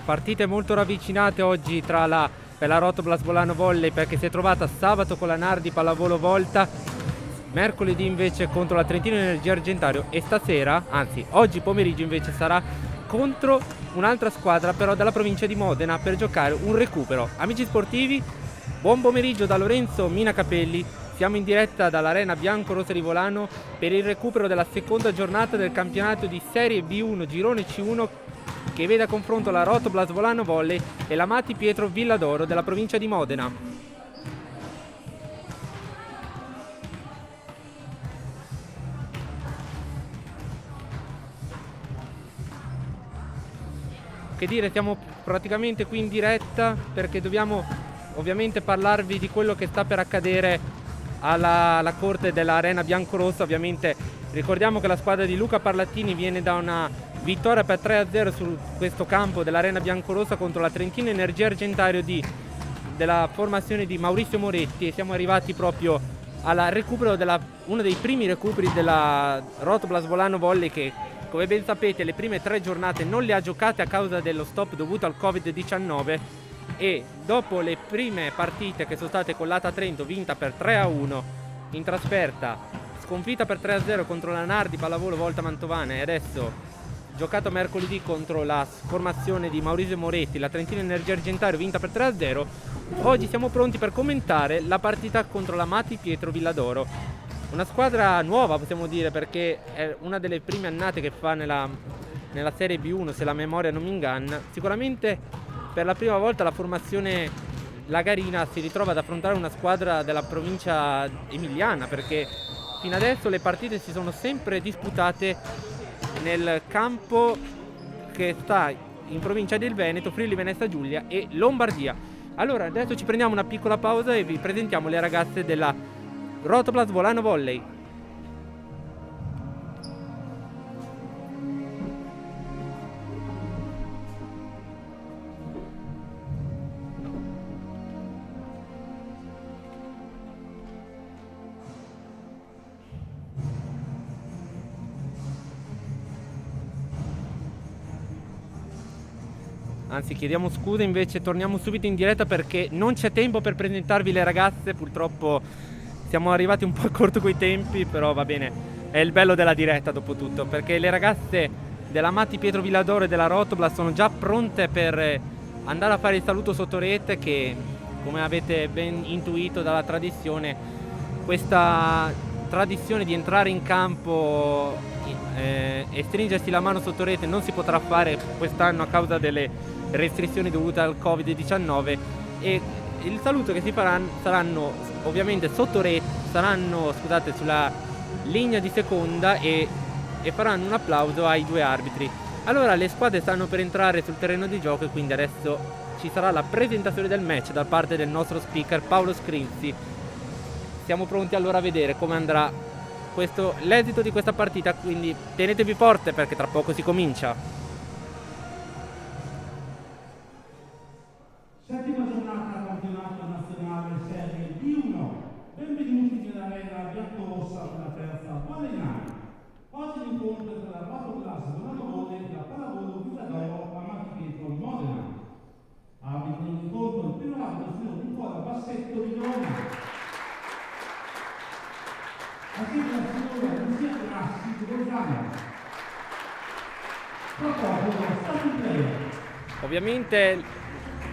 partite molto ravvicinate oggi per la Rotoblas Volano Volley, perché si è trovata sabato con la Nardi Pallavolo Volta, mercoledì invece contro la Trentino Energia Argentario e stasera, anzi oggi pomeriggio invece sarà contro un'altra squadra però della provincia di Modena per giocare un recupero. Amici sportivi, buon pomeriggio da Lorenzo Mina Capelli. Siamo in diretta dall'Arena Bianco-Rossa di Volano per il recupero della seconda giornata del campionato di Serie B1 Girone C1 che vede a confronto la Rotoblas Volano Volley e la Mati Pietro Villadoro della provincia di Modena. Che dire, siamo praticamente qui in diretta perché dobbiamo ovviamente parlarvi di quello che sta per accadere alla corte dell'Arena Biancorossa. Ovviamente ricordiamo che la squadra di Luca Parlattini viene da una vittoria per 3-0 su questo campo dell'Arena Biancorossa contro la Trentino Energia Argentario della formazione di Maurizio Moretti, e siamo arrivati proprio al recupero uno dei primi recuperi della Rotoblas Volano Volley, che come ben sapete le prime 3 giornate non le ha giocate a causa dello stop dovuto al Covid-19, e dopo le prime partite che sono state con l'Ata Trento vinta per 3-1 in trasferta, sconfitta per 3-0 contro la Nardi Pallavolo Volta Mantovana e adesso giocato mercoledì contro la formazione di Maurizio Moretti, la Trentino Energia Argentario vinta per 3-0, oggi siamo pronti per commentare la partita contro la Mati Pietro Villadoro. Una squadra nuova possiamo dire, perché è una delle prime annate che fa nella Serie B1 se la memoria non mi inganna. Sicuramente per la prima volta la formazione lagarina si ritrova ad affrontare una squadra della provincia emiliana, perché fino adesso le partite si sono sempre disputate nel campo che sta in provincia del Veneto, Friuli Venezia Giulia e Lombardia. Allora adesso ci prendiamo una piccola pausa e vi presentiamo le ragazze della Rotoblas Volano Volley. Anzi, chiediamo scusa, invece torniamo subito in diretta perché non c'è tempo per presentarvi le ragazze. Purtroppo siamo arrivati un po' a corto coi tempi, però va bene, è il bello della diretta dopo tutto, perché le ragazze della Mati Pietro Villadoro e della Rotoblas sono già pronte per andare a fare il saluto sotto rete, che come avete ben intuito dalla tradizione, questa tradizione di entrare in campo e stringersi la mano sotto rete non si potrà fare quest'anno a causa delle restrizioni dovute al Covid-19, e il saluto che si saranno ovviamente sotto rete, saranno sulla linea di seconda e faranno un applauso ai 2 arbitri. Allora le squadre stanno per entrare sul terreno di gioco e quindi adesso ci sarà la presentazione del match da parte del nostro speaker Paolo Scrinzi. Siamo pronti allora a vedere come andrà l'esito di questa partita, quindi tenetevi forte perché tra poco si comincia. Settima giornata campionato nazionale Serie B1. Benvenuti nell'Arena Biancorossa per la terza Volley Night. Oggi l'incontro è tra la Rotoblas Volano Volley e la Pallavolo Villadoro a Mati Pietro Modena. Arbitro dell'incontro il primo arbitro signor Nicola Bassetto di Verona. Assieme alla signora Lucia Grassi di Bolzano. Protocollo starting player. Ovviamente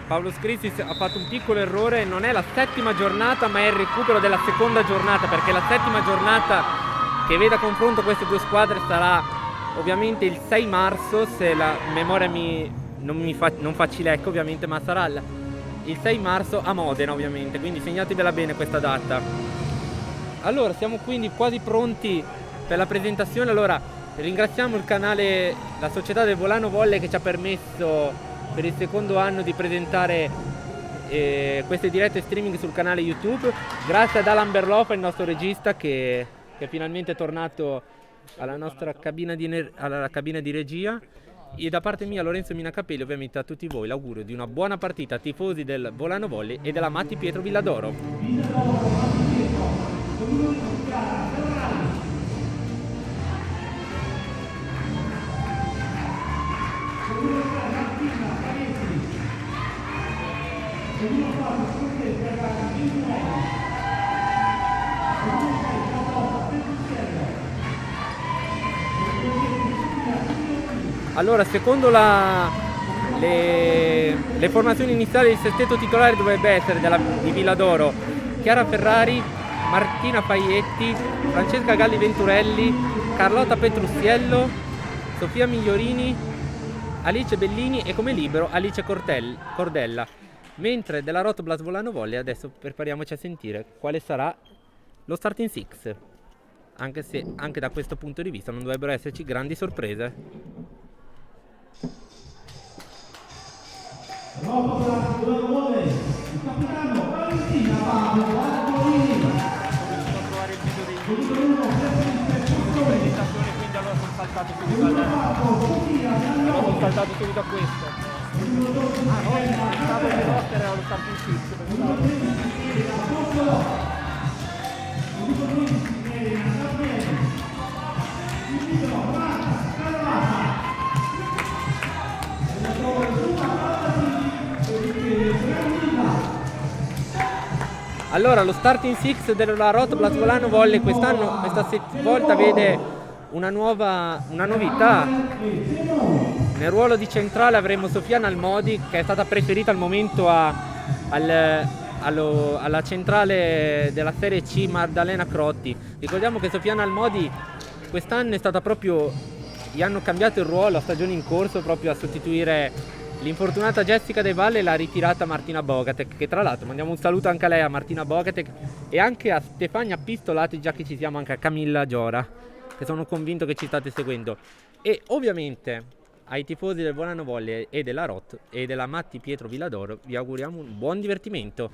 Paolo Scrizzi ha fatto un piccolo errore, non è la settima giornata ma è il recupero della seconda giornata, perché la settima giornata che vede a confronto queste due squadre sarà ovviamente il 6 marzo, se la memoria non fa cilecca ovviamente, ma sarà il 6 marzo a Modena ovviamente, quindi segnatevela bene questa data. Allora siamo quindi quasi pronti per la presentazione. Allora ringraziamo il canale, la società del Volano Volley, che ci ha permesso per il secondo anno di presentare queste dirette streaming sul canale YouTube. Grazie ad Alan Berlofa, il nostro regista, che è finalmente tornato alla nostra cabina di regia. E da parte mia, Lorenzo Mina Capelli, ovviamente a tutti voi l'augurio di una buona partita a tifosi del Volano Volley e della Mati Pietro Villadoro. Allora, secondo le formazioni iniziali del sestetto titolare dovrebbe essere di Villadoro Chiara Ferrari, Martina Paietti, Francesca Galli Venturelli, Carlotta Petrussiello, Sofia Migliorini, Alice Bellini e come libero Alice Cordella. Mentre della Rotoblas Volano Volley adesso prepariamoci a sentire quale sarà lo starting six, anche se anche da questo punto di vista non dovrebbero esserci grandi sorprese. Rotoblas Volano Volley, il capitano Valentina Barbolini. Sto a trovare il video dei presentazione, quindi allora sono saltato subito a questo. Oggi pensavo che roster era lo starting six, Allora, lo starting six della Rotoblas Volano Volley questa volta vede una novità. Nel ruolo di centrale avremo Sofia Nalmodi, che è stata preferita al momento alla centrale della Serie C Maddalena Crotti. Ricordiamo che Sofia Nalmodi quest'anno è stata proprio, gli hanno cambiato il ruolo a stagione in corso proprio a sostituire l'infortunata Jessica De Valle e la ritirata Martina Bogatek, che tra l'altro mandiamo un saluto anche a lei, a Martina Bogatek, e anche a Stefania Pistolati, già che ci siamo, anche a Camilla Giora, che sono convinto che ci state seguendo. E ovviamente ai tifosi del Volano Volley e della Rot e della Matti Pietro Villadoro vi auguriamo un buon divertimento.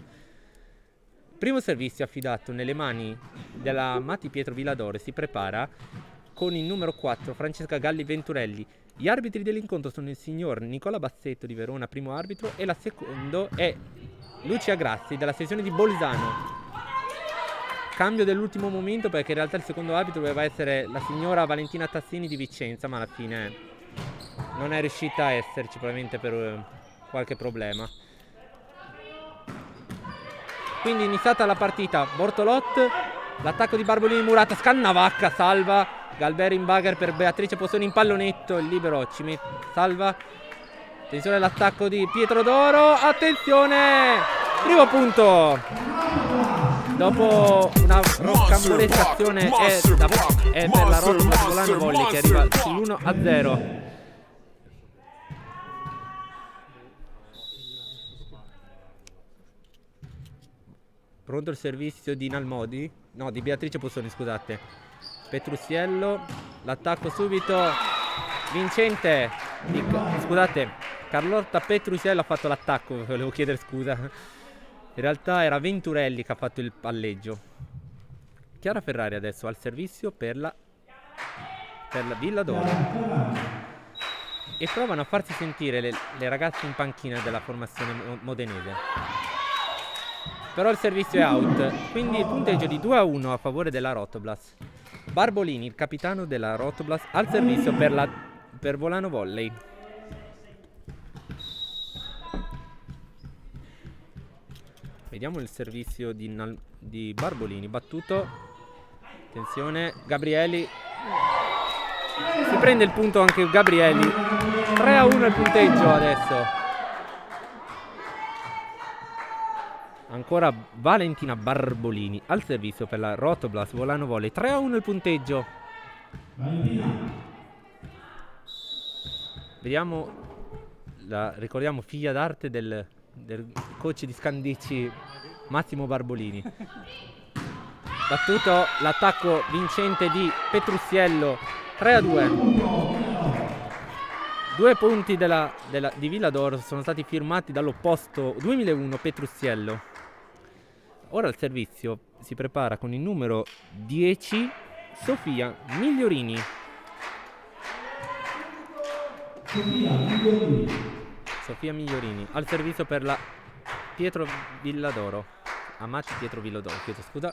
Primo servizio affidato nelle mani della Matti Pietro Villadoro, si prepara con il numero 4 Francesca Galli Venturelli. Gli arbitri dell'incontro sono il signor Nicola Bassetto di Verona, primo arbitro, e la secondo è Lucia Grazzi della sezione di Bolzano. Cambio dell'ultimo momento, perché in realtà il secondo arbitro doveva essere la signora Valentina Tassini di Vicenza, ma alla fine non è riuscita a esserci, probabilmente per qualche problema. Quindi iniziata la partita, Bortolot, l'attacco di Barbolini Murata, Scannavacca salva, Galberi in bagger per Beatrice Possoni in pallonetto, il libero salva. Attenzione all'attacco di Pietro Doro, attenzione! Primo punto! Dopo una rocambolesca azione è per la Rotoblas Volano Volley, che arriva sull'1-0. Pronto il servizio di Nalmodi? No, di Beatrice Possoni, scusate. Petrussiello, l'attacco subito vincente scusate, Carlotta Petrussiello ha fatto l'attacco, volevo chiedere scusa. In realtà era Venturelli che ha fatto il palleggio. Chiara Ferrari adesso al servizio per la Villadoro. E provano a farsi sentire le ragazze in panchina della formazione modenese. Però il servizio è out, quindi il punteggio di 2-1 a favore della Rotoblas. Barbolini, il capitano della Rotoblas, al servizio per Volano Volley. Vediamo il servizio di Barbolini, battuto. Attenzione, Gabrieli. Si prende il punto anche Gabrieli. 3-1 il punteggio adesso. Ancora Valentina Barbolini al servizio per la Rotoblas Volano Volley. 3-1 il punteggio. Vediamo, ricordiamo, figlia d'arte del coach di Scandicci Massimo Barbolini. Battuto l'attacco vincente di Petrussiello. 3-2. 2 punti di Villadoro sono stati firmati dall'opposto 2001 Petrussiello. Ora il servizio si prepara con il numero 10 Sofia Migliorini. Sofia Migliorini al servizio per la Pietro Villadoro. Amati Pietro Villadoro, chiedo scusa.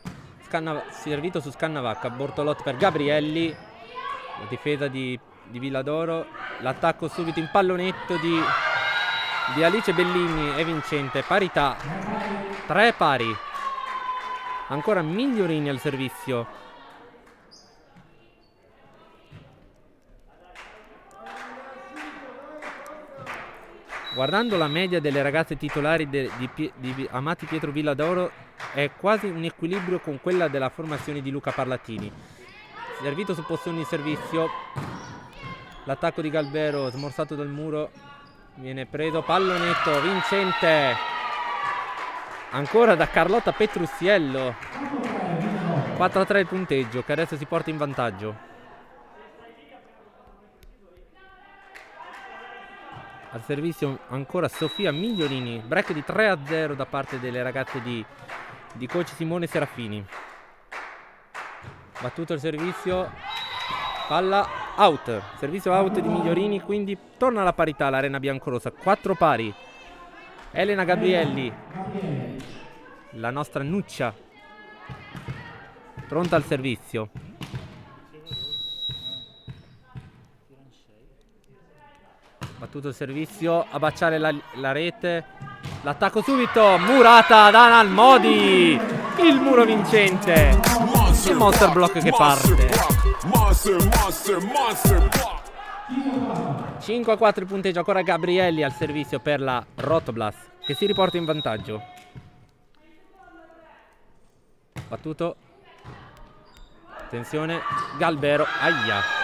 Servito su Scannavacca, Bortolot per Gabrielli. La difesa di Villadoro. L'attacco subito in pallonetto di di Alice Bellini e vincente, parità, 3 pari. Ancora Migliorini al servizio. Guardando la media delle ragazze titolari di Amati Pietro Villadoro, è quasi un equilibrio con quella della formazione di Luca Parlatini. Servito su Pozzoni in servizio, l'attacco di Galbero smorzato dal muro, viene preso, pallonetto vincente ancora da Carlotta Petrusiello. 4-3 il punteggio, che adesso si porta in vantaggio. Al servizio ancora Sofia Migliorini, break di 3-0 da parte delle ragazze di coach Simone Serafini. Battuto il servizio, palla out, servizio out di Migliorini, quindi torna alla parità l'Arena Biancorossa, 4 pari. Elena Gabrielli, la nostra Nuccia, pronta al servizio. Battuto il servizio, a baciare la rete, l'attacco subito, murata da Nalmodi, il muro vincente, il monster block che parte. 5-4 il punteggio, ancora Gabrielli al servizio per la Rotoblas, che si riporta in vantaggio. Battuto, attenzione, Galbero, aia.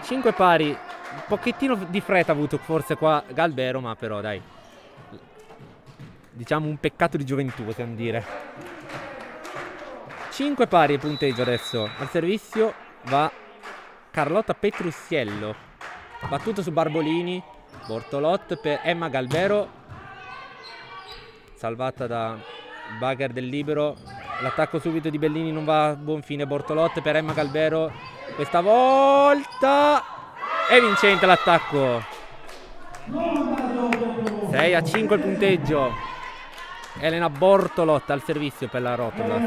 5 pari, un pochettino di fretta ha avuto forse qua Galbero, ma però dai, diciamo un peccato di gioventù, possiamo dire. 5 pari il punteggio adesso. Al servizio va Carlotta Petrusiello, battuto su Barbolini, Bortolot per Emma Galbero, salvata da Bagger del libero. L'attacco subito di Bellini non va a buon fine, Bortolot per Emma Galbero, questa volta è vincente l'attacco. 6-5 il punteggio. Elena Bortolot al servizio per la Rotoblas.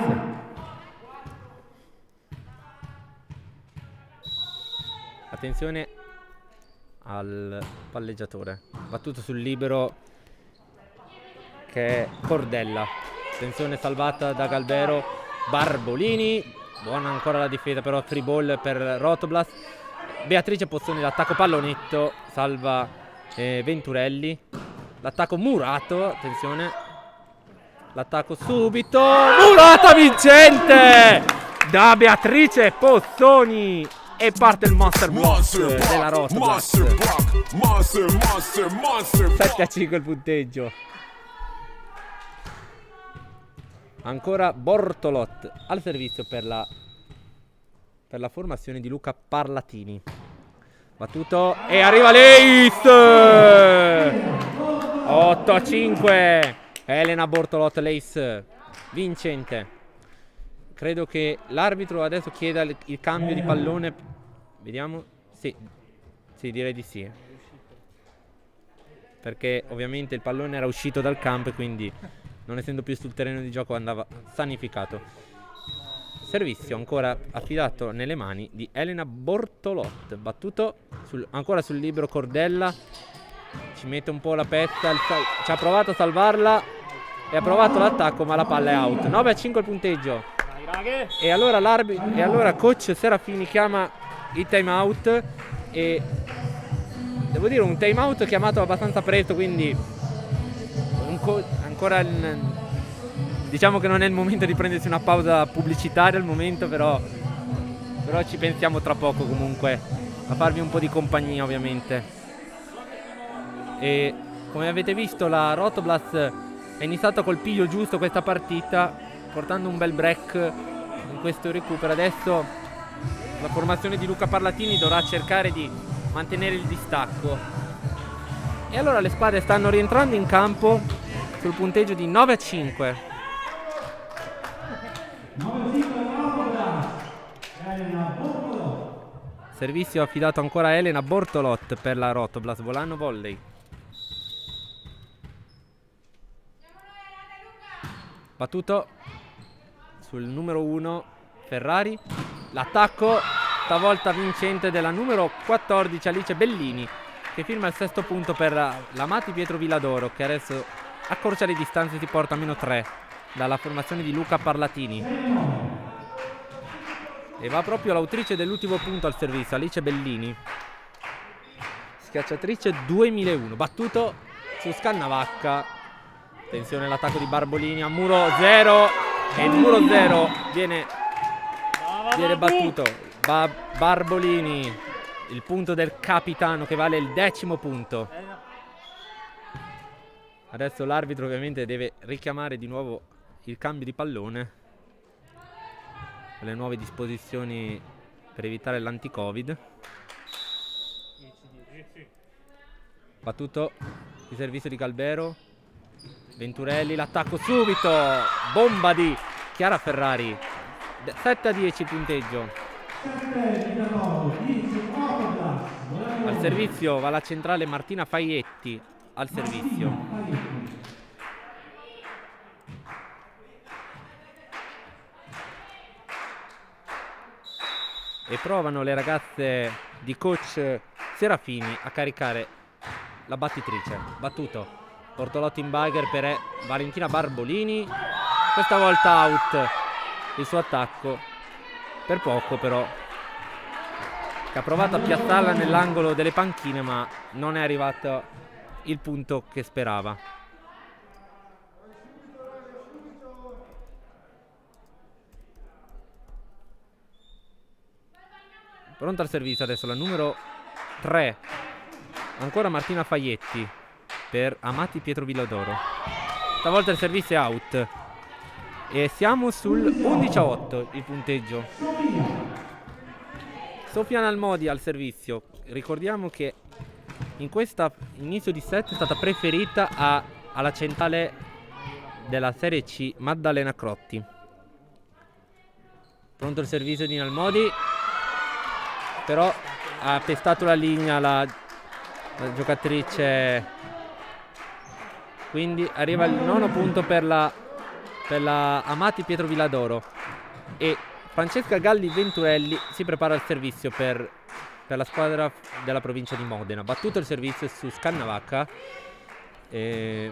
Attenzione al palleggiatore, battuto sul libero che è Cordella. Attenzione, salvata da Galbero, Barbolini, buona ancora la difesa, però free ball per Rotoblas. Beatrice Pozzoni, l'attacco pallonetto, salva Venturelli. L'attacco murato, attenzione, l'attacco subito, murata vincente da Beatrice Pozzoni. E parte il monster block della Rotoblas. 7-5 il punteggio. Ancora Bortolot al servizio per la formazione di Luca Parlatini. Battuto e arriva l'Ace! 8-5. Elena Bortolot, l'Ace vincente. Credo che l'arbitro adesso chieda il cambio di pallone. Vediamo. Sì, direi di sì. Perché ovviamente il pallone era uscito dal campo e quindi, non essendo più sul terreno di gioco, andava sanificato. Servizio ancora affidato nelle mani di Elena Bortolot. Battuto ancora sul libero Cordella. Ci mette un po' la pezza. Ci ha provato a salvarla e ha provato l'attacco, ma la palla è out. 9-5 il punteggio. E allora coach Serafini chiama il time out, e devo dire un time out chiamato abbastanza presto, quindi ancora diciamo che non è il momento di prendersi una pausa pubblicitaria al momento, però ci pensiamo tra poco comunque a farvi un po' di compagnia, ovviamente. E come avete visto, la Rotoblas è iniziata col piglio giusto questa partita, portando un bel break in questo recupero. Adesso la formazione di Luca Parlatini dovrà cercare di mantenere il distacco. E allora le squadre stanno rientrando in campo sul punteggio di 9-5. Servizio affidato ancora a Elena Bortolot per la Rotoblas, volano volley. Battuto sul numero 1 Ferrari, l'attacco stavolta vincente della numero 14 Alice Bellini, che firma il sesto punto per l'Amati Pietro Villadoro, che adesso accorcia le distanze e si porta a -3 dalla formazione di Luca Parlatini. E va proprio l'autrice dell'ultimo punto al servizio, Alice Bellini, schiacciatrice 2001, battuto su Scannavacca. Attenzione all'attacco di Barbolini a muro 0 e il muro 0 viene battuto. Barbolini, il punto del capitano che vale il 10° punto. Adesso l'arbitro ovviamente deve richiamare di nuovo il cambio di pallone, le nuove disposizioni per evitare l'anti-Covid. Battuto il servizio di Galbero, Venturelli, l'attacco subito, bomba di Chiara Ferrari, 7-10 il punteggio. Al servizio va la centrale Martina Faietti, al servizio. E provano le ragazze di coach Serafini a caricare la battitrice. Battuto Bortolotti in bagger per Valentina Barbolini, questa volta out il suo attacco, per poco però, che ha provato a piazzarla nell'angolo delle panchine ma non è arrivato il punto che sperava. Pronta al servizio adesso la numero 3, ancora Martina Faietti per Amati Pietro Villadoro. Stavolta il servizio è out e siamo sul 11-8 il punteggio. Sofia Nalmodi al servizio. Ricordiamo che in questa inizio di set è stata preferita alla centrale della Serie C Maddalena Crotti. Pronto il servizio di Nalmodi, però ha pestato la linea la giocatrice, quindi arriva il 9° punto per la Amati Pietro Villadoro e Francesca Galli Venturelli si prepara al servizio per la squadra della provincia di Modena. Battuto il servizio su Scannavacca,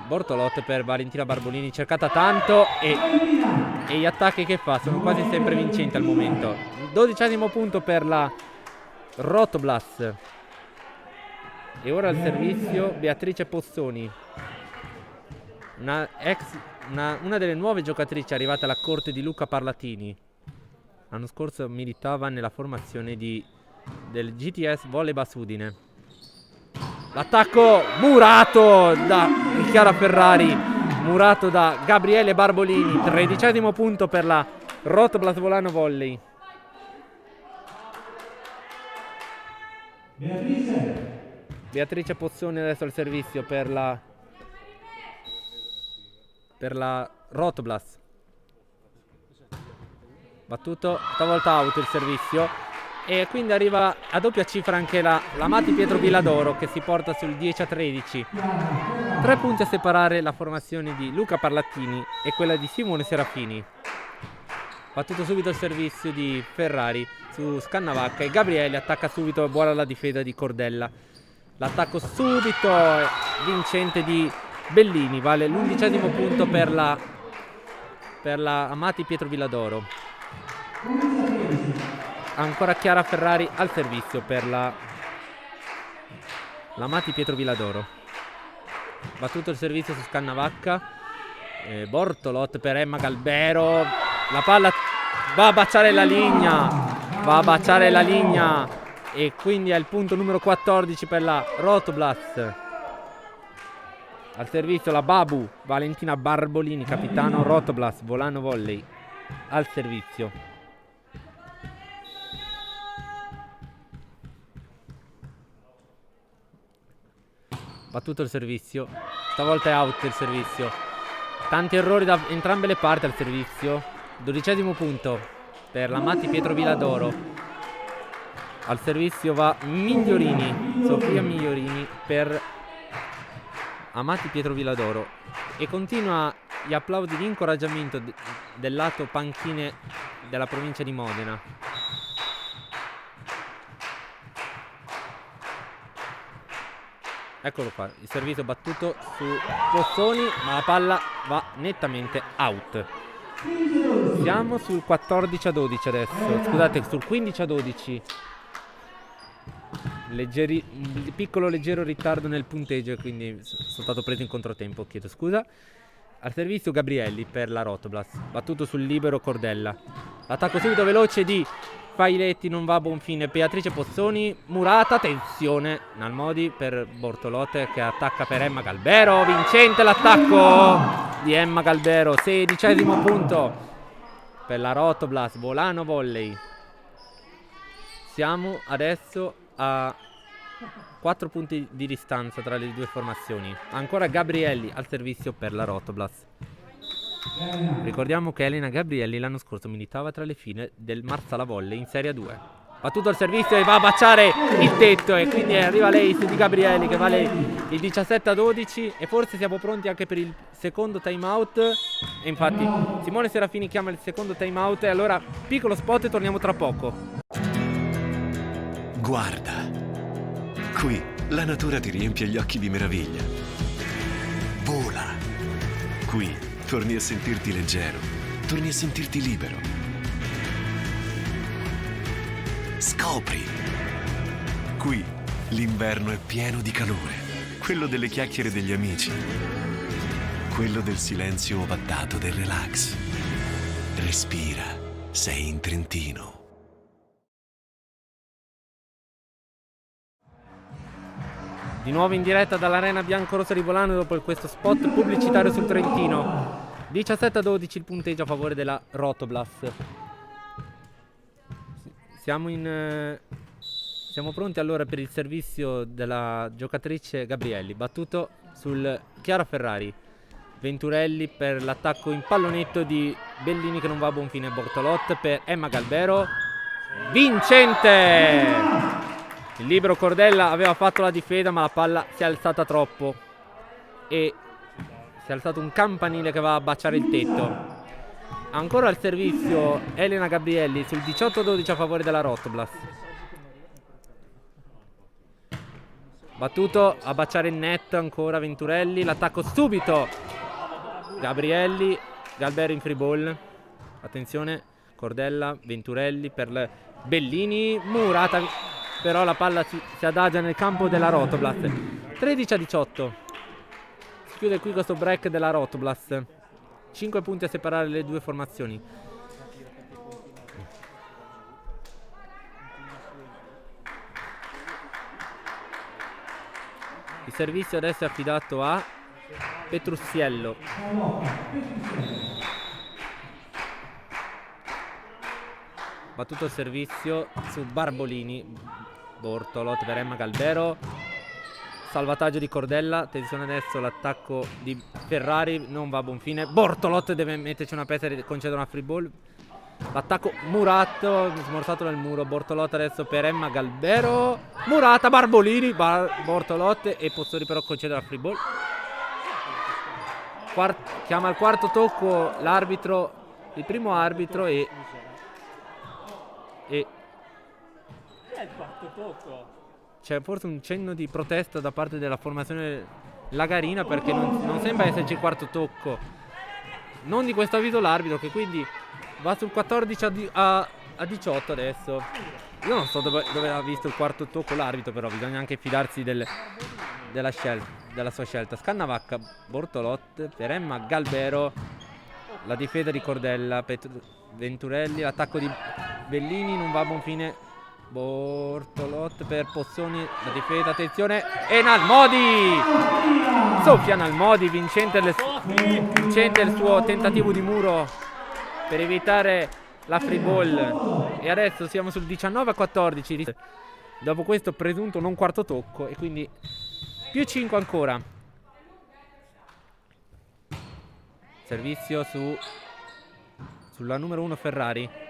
Bortolotte per Valentina Barbolini, cercata tanto e gli attacchi che fa sono quasi sempre vincenti al momento. 12° punto per la Rotoblas. E ora al servizio Beatrice Pozzoni, una delle nuove giocatrici arrivate alla corte di Luca Parlatini. L'anno scorso militava nella formazione del GTS Volleyball Udine. L'attacco murato da Chiara Ferrari, murato da Gabriele Barbolini. 13° punto per la Rotoblas Volano Volley. Beatrice Pozzoni adesso al servizio per la Rotoblas. Battuto, stavolta out il servizio e quindi arriva a doppia cifra anche la Amati Pietro Villadoro, che si porta sul 10-13. 3 punti a separare la formazione di Luca Parlatini e quella di Simone Serafini. Battuto subito il servizio di Ferrari su Scannavacca e Gabriele attacca subito, buona la difesa di Cordella. L'attacco subito vincente di Bellini, vale l'11° punto per la Amati Pietro Villadoro. Ancora Chiara Ferrari al servizio per l'Amati Pietro Villadoro. Battuto il servizio su Scannavacca, Bortolot per Emma Galbero, la palla va a baciare la linea, e quindi è il punto numero 14 per la Rotoblas. Al servizio la Babu Valentina Barbolini, capitano Rotoblas Volano Volley, al servizio. Battuto il servizio, stavolta è out il servizio. Tanti errori da entrambe le parti al servizio. 12° punto per l'Amati Pietro Villadoro. Al servizio va Migliorini, Sofia Migliorini per Amati Pietro Villadoro. E continua gli applausi di incoraggiamento del lato panchine della provincia di Modena. Eccolo qua, il servizio battuto su Pozzoni, ma la palla va nettamente out. Siamo sul 14-12 adesso, scusate, sul 15-12. Un piccolo leggero ritardo nel punteggio, quindi sono stato preso in controtempo, chiedo scusa. Al servizio Gabrielli per la Rotoblast, battuto sul libero Cordella. Attacco subito veloce di Failetti, non va a buon fine. Beatrice Pozzoni, Murata, attenzione, Nalmodi per Bortolotte che attacca per Emma Galbero. Vincente l'attacco di Emma Galbero, 16° punto per la Rotoblast. Volano volley. Siamo adesso a 4 punti di distanza tra le due formazioni. Ancora Gabrielli al servizio per la Rotoblast. Ricordiamo che Elena Gabrielli l'anno scorso militava tra le file del Marsala Volley in Serie 2. Battuto il servizio e va a baciare il tetto, e quindi arriva l'ace di Gabrielli che vale il 17-12, e forse siamo pronti anche per il secondo time out. E infatti Simone Serafini chiama il secondo time out, e allora piccolo spot e torniamo tra poco. Guarda, qui la natura ti riempie gli occhi di meraviglia. Vola, qui torni a sentirti leggero, torni a sentirti libero. Scopri, qui l'inverno è pieno di calore, quello delle chiacchiere degli amici, quello del silenzio ovattato del relax. Respira, sei in Trentino. Di nuovo in diretta dall'Arena Biancorossa di Volano dopo questo spot pubblicitario sul Trentino. 17-12 il punteggio a favore della Rotoblast. Siamo pronti allora per il servizio della giocatrice Gabrielli, battuto sul Chiara Ferrari. Venturelli per l'attacco in pallonetto di Bellini che non va a buon fine. Bortolotte per Emma Galbero. Vincente! Il libero Cordella aveva fatto la difesa, ma la palla si è alzata troppo e si è alzato un campanile che va a baciare il tetto. Ancora al servizio Elena Gabrielli sul 18-12 a favore della Rotoblast. Battuto a baciare il net ancora Venturelli. L'attacco subito Gabrielli, Galbero in free ball. Attenzione, Cordella, Venturelli per Bellini, Murata. Però la palla si adagia nel campo della Rotoblast. 13-18. Si chiude qui questo break della Rotoblast. 5 punti a separare le due formazioni. Il servizio adesso è affidato a Petrussiello. Battuto il servizio su Barbolini. Bortolotti per Emma Galbero. Salvataggio di Cordella. Attenzione adesso l'attacco di Ferrari, non va a buon fine. Bortolotti deve metterci una pezza e concedere una free ball. L'attacco Murato, smorzato nel muro. Bortolotti adesso per Emma Galbero. Murata, Barbolini, Bortolotti e Pozzoni però concede la free ball. Chiama il quarto tocco l'arbitro, il primo arbitro, e è il quarto tocco. c'è forse un cenno di protesta da parte della formazione lagarina, perché non sembra esserci il quarto tocco. Non di questo avviso l'arbitro, che quindi va sul 14 a 18 adesso. Io non so dove ha visto il quarto tocco l'arbitro, però bisogna anche fidarsi della sua scelta. Scannavacca, Bortolotte per Emma Galbero. La difesa di Cordella, Venturelli, l'attacco di Bellini non va a buon fine. Bortolotte per Pozzoni, la difesa, attenzione, e Nalmodi soffia Nalmodi, vincente il suo tentativo di muro per evitare la free ball. E adesso siamo sul 19-14 dopo questo presunto non quarto tocco, e quindi più 5 ancora. Servizio sulla numero 1 Ferrari.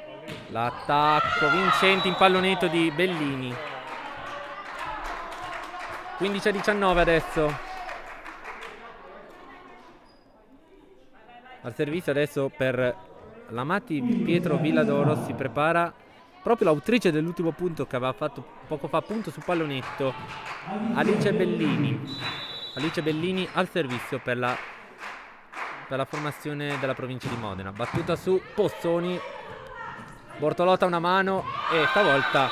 L'attacco vincente in pallonetto di Bellini. 15-19 adesso. Al servizio adesso per l'Amati Pietro Villadoro si prepara proprio l'autrice dell'ultimo punto che aveva fatto poco fa, punto su pallonetto, Alice Bellini. Alice Bellini al servizio per la formazione della provincia di Modena. Battuta su Pozzoni, Bortolotta una mano e stavolta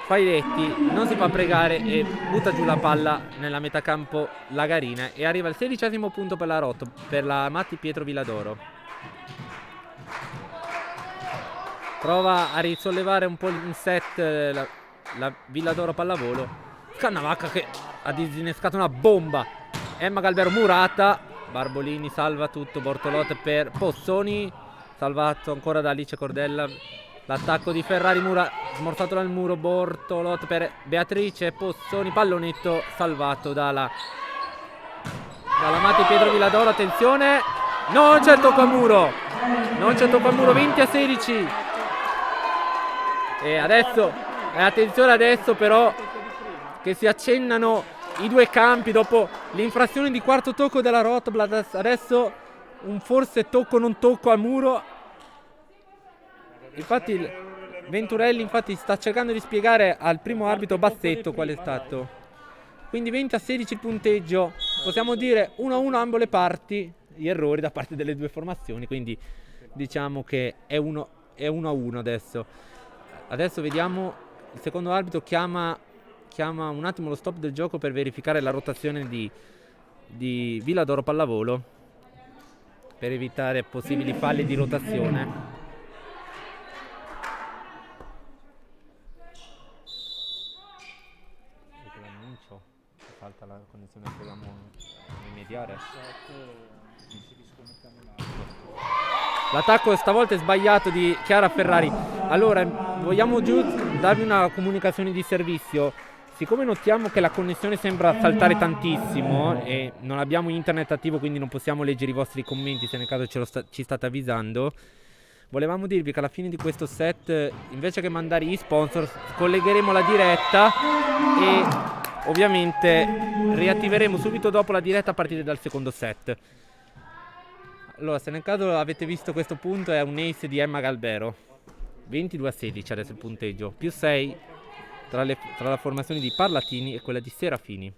Fairetti non si fa pregare e butta giù la palla nella metà campo Lagarina e arriva il 16° punto per la per la Matti Pietro Villadoro. Prova a risollevare un po' in set la Villadoro pallavolo. Scannavacca che ha disinnescato una bomba. Emma Galbero murata. Barbolini salva tutto. Bortolotta per Pozzoni, salvato ancora da Alice Cordella. L'attacco di Ferrari, smorzato dal muro. Bortolotta per Beatrice Pozzoni, pallonetto salvato dalla Matti Pietro Villadoro. Attenzione, non c'è il tocco al muro, 20-16. E adesso, attenzione adesso però che si accennano i due campi dopo l'infrazione di quarto tocco della Rotblad. Adesso un forse tocco non tocco al muro. Infatti Venturelli sta cercando di spiegare al primo arbitro Bassetto qual è stato. Quindi 20-16 il punteggio, possiamo dire 1-1 ambo le parti, gli errori da parte delle due formazioni, quindi diciamo che è 1-1 adesso. Adesso vediamo, il secondo arbitro chiama un attimo lo stop del gioco per verificare la rotazione di Villadoro pallavolo per evitare possibili falli di rotazione. Salta la connessione, proviamo a rimediare. L'attacco stavolta è sbagliato di Chiara Ferrari. Allora, vogliamo darvi una comunicazione di servizio. Siccome notiamo che la connessione sembra saltare tantissimo e non abbiamo internet attivo, quindi non possiamo leggere i vostri commenti se nel caso ci state avvisando, volevamo dirvi che alla fine di questo set, invece che mandare gli sponsor, collegheremo la diretta e ovviamente riattiveremo subito dopo la diretta a partire dal secondo set. Allora, se nel caso avete visto questo punto, è un ace di Emma Galbero, 22-16 adesso il punteggio, più 6 tra la formazione di Parlatini e quella di Serafini.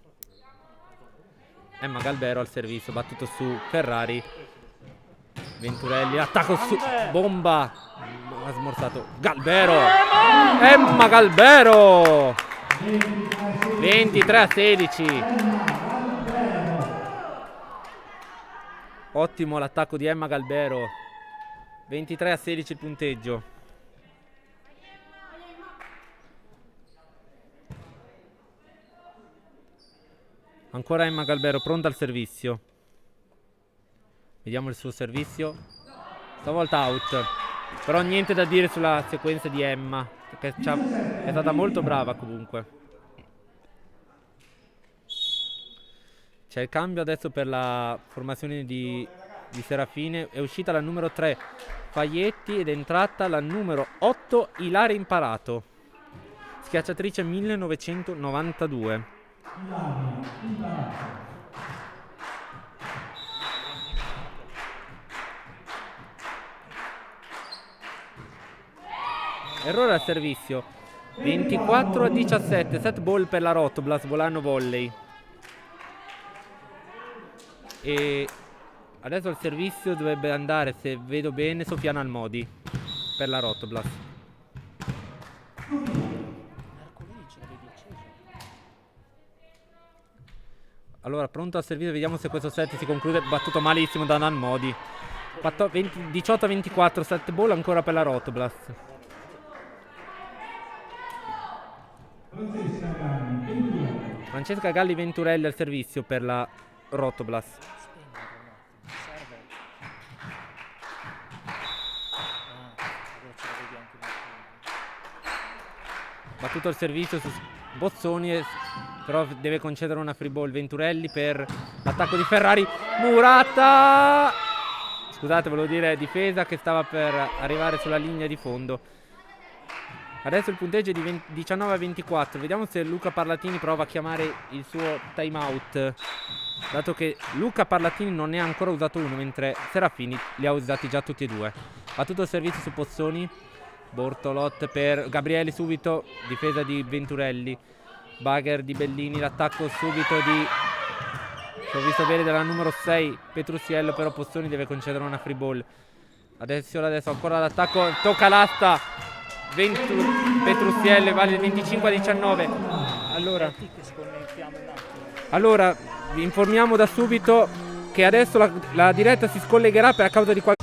Emma Galbero al servizio, battuto su Ferrari. Venturelli, attacco su bomba, ha smorzato Galbero. Emma Galbero 23-16. Ottimo l'attacco di Emma Galbero, 23-16 il punteggio. Ancora Emma Galbero pronta al servizio. Vediamo il suo servizio. Stavolta out. Però niente da dire sulla sequenza di Emma, perché è stata molto brava comunque. C'è il cambio adesso per la formazione di Serafine. È uscita la numero 3 Faglietti ed è entrata la numero 8 Ilaria Imparato, schiacciatrice 1992. Errore al servizio, 24-17, set ball per la Rotoblas, volano volley. E adesso al servizio dovrebbe andare, se vedo bene, Sofiana Almodi per la Rotoblas. Allora, pronto al servizio, vediamo se questo set si conclude. Battuto malissimo da Almodi. 18-24, set ball ancora per la Rotoblas. Francesca Galli Venturelli al servizio per la Rotoblas. Battuto il servizio su Bozzoni, però deve concedere una free ball Venturelli per l'attacco di Ferrari. Murata! Scusate, volevo dire difesa che stava per arrivare sulla linea di fondo. Adesso il punteggio è di 19-24. Vediamo se Luca Parlatini prova a chiamare il suo time out, dato che Luca Parlatini non ne ha ancora usato uno, mentre Serafini li ha usati già tutti e due. Battuto il servizio su Pozzoni. Bortolot per Gabrielli subito, difesa di Venturelli, Bagher di Bellini, l'attacco subito di, ci ho visto bene, della numero 6 Petrusiello, però Pozzoni deve concedere una free ball. Adesso ancora l'attacco, tocca l'asta, Petrusiello, vale 25-19. Allora vi informiamo da subito che adesso la diretta si scollegherà per causa di qualche...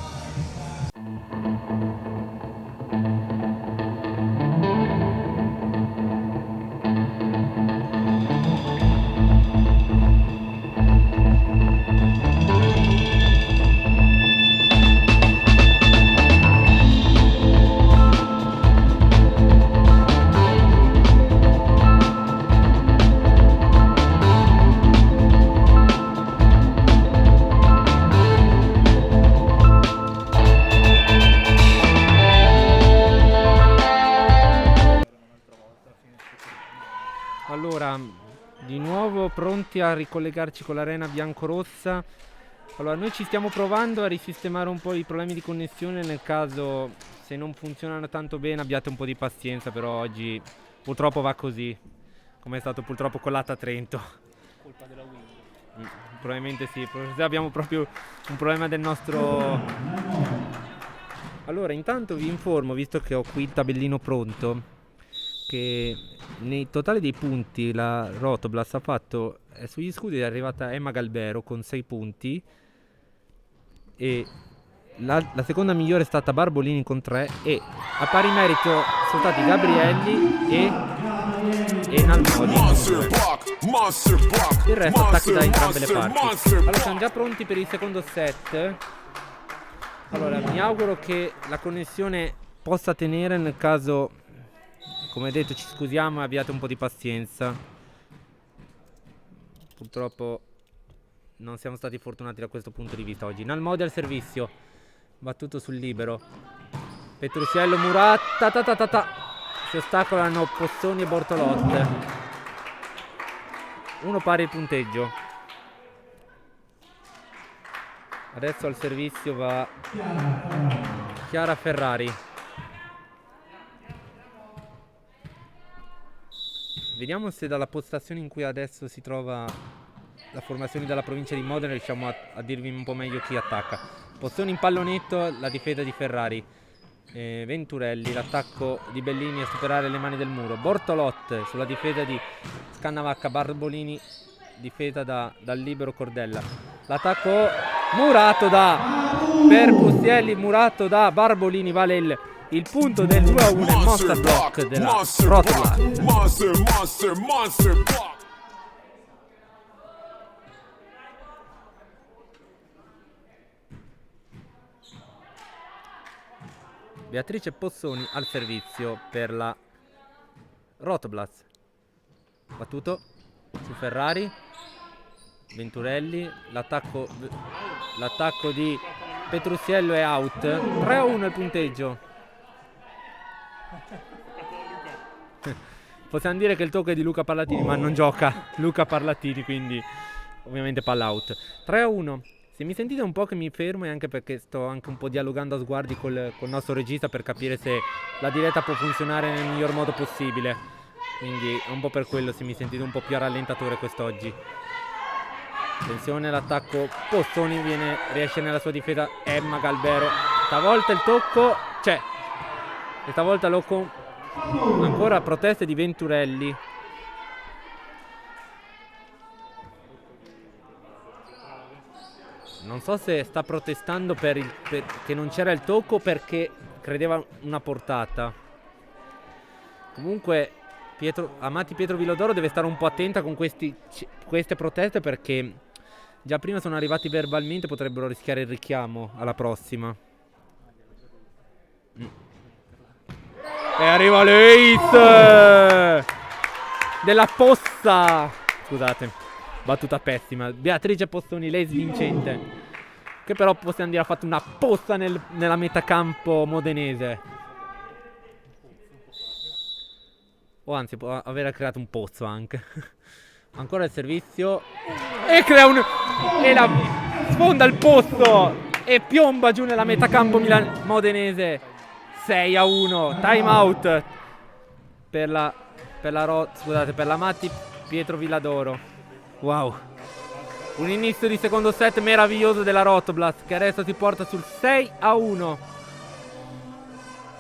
Allora, di nuovo pronti a ricollegarci con l'arena biancorossa. Allora, noi ci stiamo provando a risistemare un po' i problemi di connessione, nel caso se non funzionano tanto bene abbiate un po' di pazienza, però oggi purtroppo va così, come è stato purtroppo con l'Ata Trento. Colpa della Wii. Probabilmente sì, forse abbiamo proprio un problema del nostro... Allora, intanto vi informo, visto che ho qui il tabellino pronto, che nei totali dei punti la Rotoblas ha fatto, sugli scudi è arrivata Emma Galbero con 6 punti e la seconda migliore è stata Barbolini con 3 e a pari merito sono stati Gabrielli e Nalmodi. Il resto attacchi da entrambe le parti. Allora, siamo già pronti per il secondo set. Allora, mi auguro che la connessione possa tenere, nel caso, come detto, ci scusiamo e abbiate un po' di pazienza. Purtroppo non siamo stati fortunati da questo punto di vista oggi. Nalmodi al servizio, battuto sul libero. Petrusiello, Murata, si ostacolano Pozzoni e Bortolot. Uno pari il punteggio. Adesso al servizio va Chiara Ferrari. Vediamo se dalla postazione in cui adesso si trova la formazione della provincia di Modena riusciamo a dirvi un po' meglio chi attacca. Pozzoni in pallonetto, la difesa di Ferrari. Venturelli, l'attacco di Bellini a superare le mani del muro. Bortolot sulla difesa di Scannavacca. Barbolini, difesa dal libero Cordella. L'attacco Murato per Pustielli, Murato da Barbolini, vale il punto del 2-1, il monster block della Rotoblas. Beatrice Pozzoni al servizio per la Rotoblas. Battuto su Ferrari. Venturelli, l'attacco di Petrusiello è out. 3-1 il punteggio. Possiamo dire che il tocco è di Luca Parlatini, ma non gioca Luca Parlatini, quindi ovviamente palla out. 3-1. Se mi sentite un po' che mi fermo è anche perché sto anche un po' dialogando a sguardi col nostro regista per capire se la diretta può funzionare nel miglior modo possibile. Quindi è un po' per quello se mi sentite un po' più a rallentatore quest'oggi. Attenzione all'attacco, Pozzoni riesce nella sua difesa Emma Galbero. Stavolta il tocco c'è. E stavolta ancora proteste di Venturelli. Non so se sta protestando perché non c'era il tocco o perché credeva una portata. Comunque Amati Pietro Villodoro deve stare un po' attenta con queste proteste, perché già prima sono arrivati verbalmente, potrebbero rischiare il richiamo alla prossima. E arriva l'ace della Possa. Scusate, battuta pessima. Beatrice Pozzoni, l'ace vincente, che però possiamo dire ha fatto una possa nella metacampo modenese. O anzi può aver creato un pozzo anche. Ancora il servizio e crea e la sfonda il pozzo e piomba giù nella metacampo modenese. 6-1. Time out per la Matti Pietro Villadoro. Wow. Un inizio di secondo set meraviglioso della Rotoblast, che adesso ti porta sul 6-1.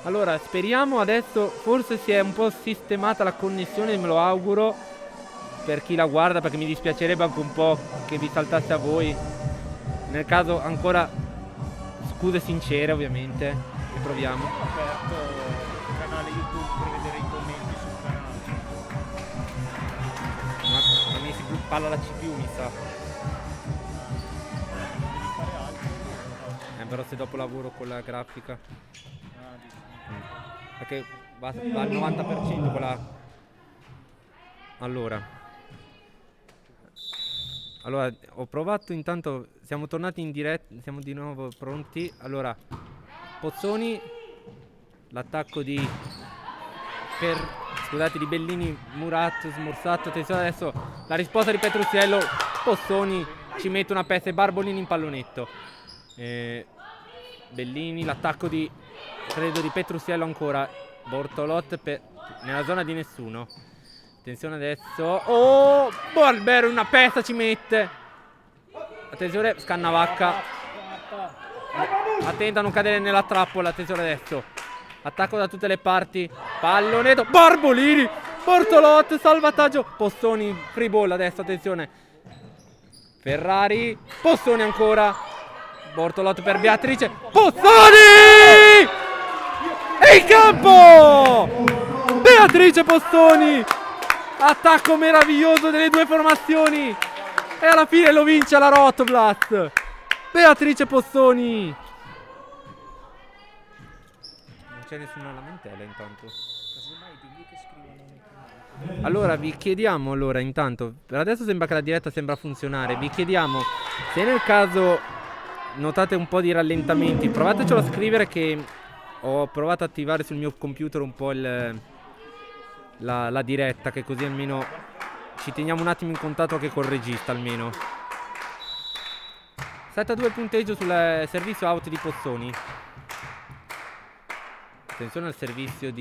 Allora, speriamo adesso, forse si è un po' sistemata la connessione, me lo auguro, per chi la guarda, perché mi dispiacerebbe anche un po' che vi saltasse a voi. Nel caso ancora scuse sincere, ovviamente, e proviamo. Ho aperto il canale YouTube per vedere i commenti sul canale. Ma mi si palla la CPU, mi sa. Devi fare altro. Però se dopo lavoro con la grafica, Ah, dici. perché va al 90% quella. Allora, ho provato, intanto siamo tornati in diretta, siamo di nuovo pronti. Allora, Pozzoni, l'attacco di di Bellini, Murat, smorzato. Attenzione adesso, la risposta di Petrucciello. Pozzoni ci mette una pezza e Barbolini in pallonetto. Bellini, l'attacco credo di Petrucciello ancora. Bortolot nella zona di nessuno. Attenzione adesso. Oh, Barbero una pezza ci mette. Attenzione, Scannavacca. Attenta a non cadere nella trappola. Attenzione adesso. Attacco da tutte le parti. Pallonetto. Barbolini. Bortolot, salvataggio. Pozzoni, free ball adesso, attenzione. Ferrari. Pozzoni ancora. Bortolot per Beatrice. Pozzoni! E in campo! Beatrice Pozzoni! Attacco meraviglioso delle due formazioni! E alla fine lo vince la Rotoblast! Beatrice Pozzoni! Non c'è nessuna lamentela intanto. Casomai digli che scrivono nei commenti. Allora vi chiediamo, intanto, per adesso sembra che la diretta sembra funzionare. Vi chiediamo se nel caso notate un po' di rallentamenti, provatecelo a scrivere, che ho provato ad attivare sul mio computer un po' la diretta, che così almeno ci teniamo un attimo in contatto anche col regista almeno. 7-2 il punteggio sul servizio out di Pozzoni. Attenzione al servizio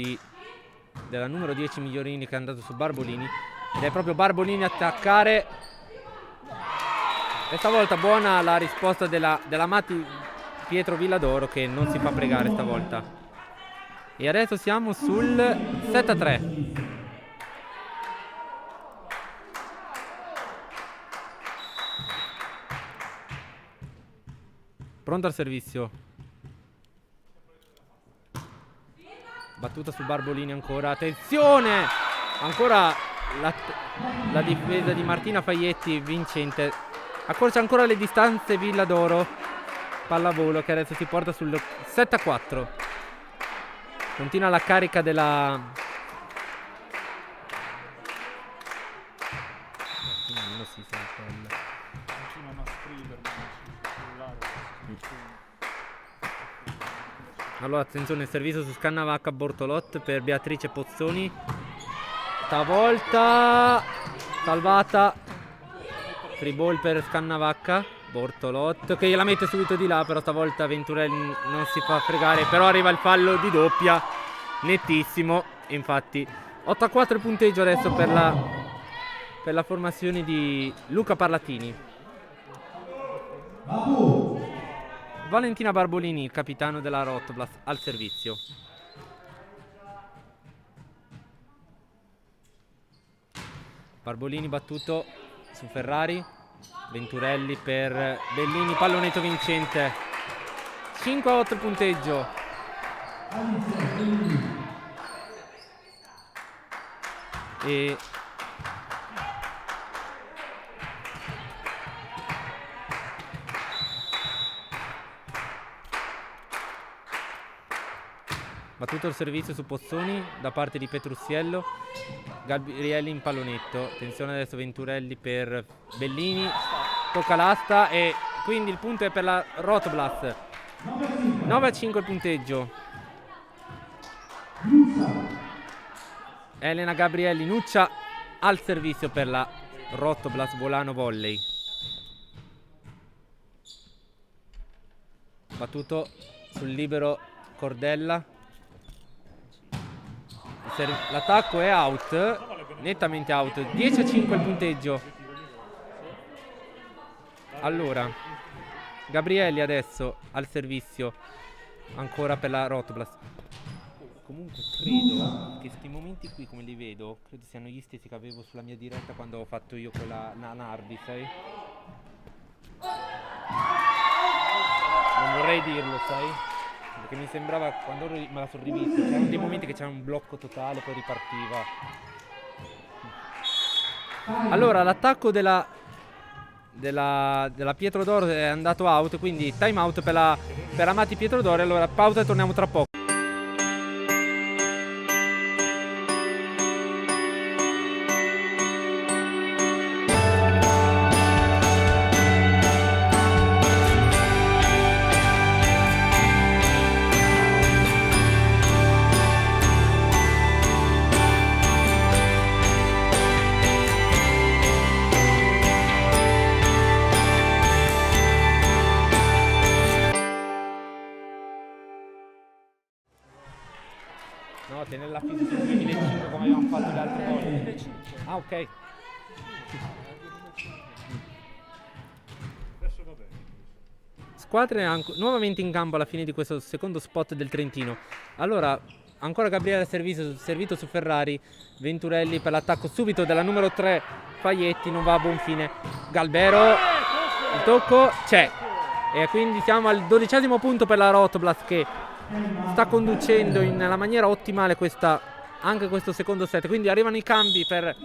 della numero 10 Migliorini, che è andato su Barbolini, ed è proprio Barbolini a attaccare. E stavolta buona la risposta della Matti Pietro Villadoro, che non si fa pregare stavolta. E adesso siamo sul 7-3. Pronto al servizio. Battuta su Barbolini ancora. Attenzione! Ancora la difesa di Martina Faietti vincente. Accorcia ancora le distanze Villadoro. Pallavolo che adesso si porta sul 7-4. Continua la carica della... Non si sente. Continuano a scrivermi sul cellulare. Allora attenzione, il servizio su Scannavacca, Bortolot per Beatrice Pozzoni. Stavolta salvata. Free ball per Scannavacca. Bortolot che gliela mette subito di là, però stavolta Venturelli non si fa fregare, però arriva il fallo di doppia nettissimo. Infatti 8-4 il punteggio adesso per la formazione di Luca Parlatini. Valentina Barbolini, il capitano della Rotoblast, al servizio. Barbolini battuto su Ferrari. Venturelli per Bellini, pallonetto vincente. 5-8 il punteggio. E battuto il servizio su Pozzoni da parte di Petrucciello. Gabrielli in pallonetto. Attenzione adesso Venturelli per Bellini. Tocca l'asta e quindi il punto è per la Rotoblast. 9-5 il punteggio. Elena Gabrielli Nuccia al servizio per la Rotoblast Volano Volley. Battuto sul libero Cordella. L'attacco è out, nettamente out. 10-5 il punteggio. Allora, Gabrielli adesso al servizio, ancora per la Rotoblast. Comunque credo che questi momenti qui, come li vedo, credo siano gli stessi che avevo sulla mia diretta quando ho fatto io con la Narvi, sai? Non vorrei dirlo, sai? Perché mi sembrava, quando me la sono rivista, c'erano dei momenti che c'era un blocco totale, poi ripartiva. Allora, l'attacco della Pietro d'Oro è andato out, quindi time out per Amati Pietro d'Oro. Allora, pausa e torniamo tra poco. No, tenere la fisica sul 2005 come abbiamo fatto le altre volte. Ah, ok. Adesso va bene. Squadre nuovamente in campo alla fine di questo secondo spot del Trentino. Allora, ancora Gabriele servito su Ferrari. Venturelli per l'attacco subito della numero 3. Faglietti, non va a buon fine. Galbero, il tocco c'è. E quindi siamo al 12° punto per la Rotoblast, che sta conducendo nella maniera ottimale anche questo secondo set. Quindi arrivano i cambi per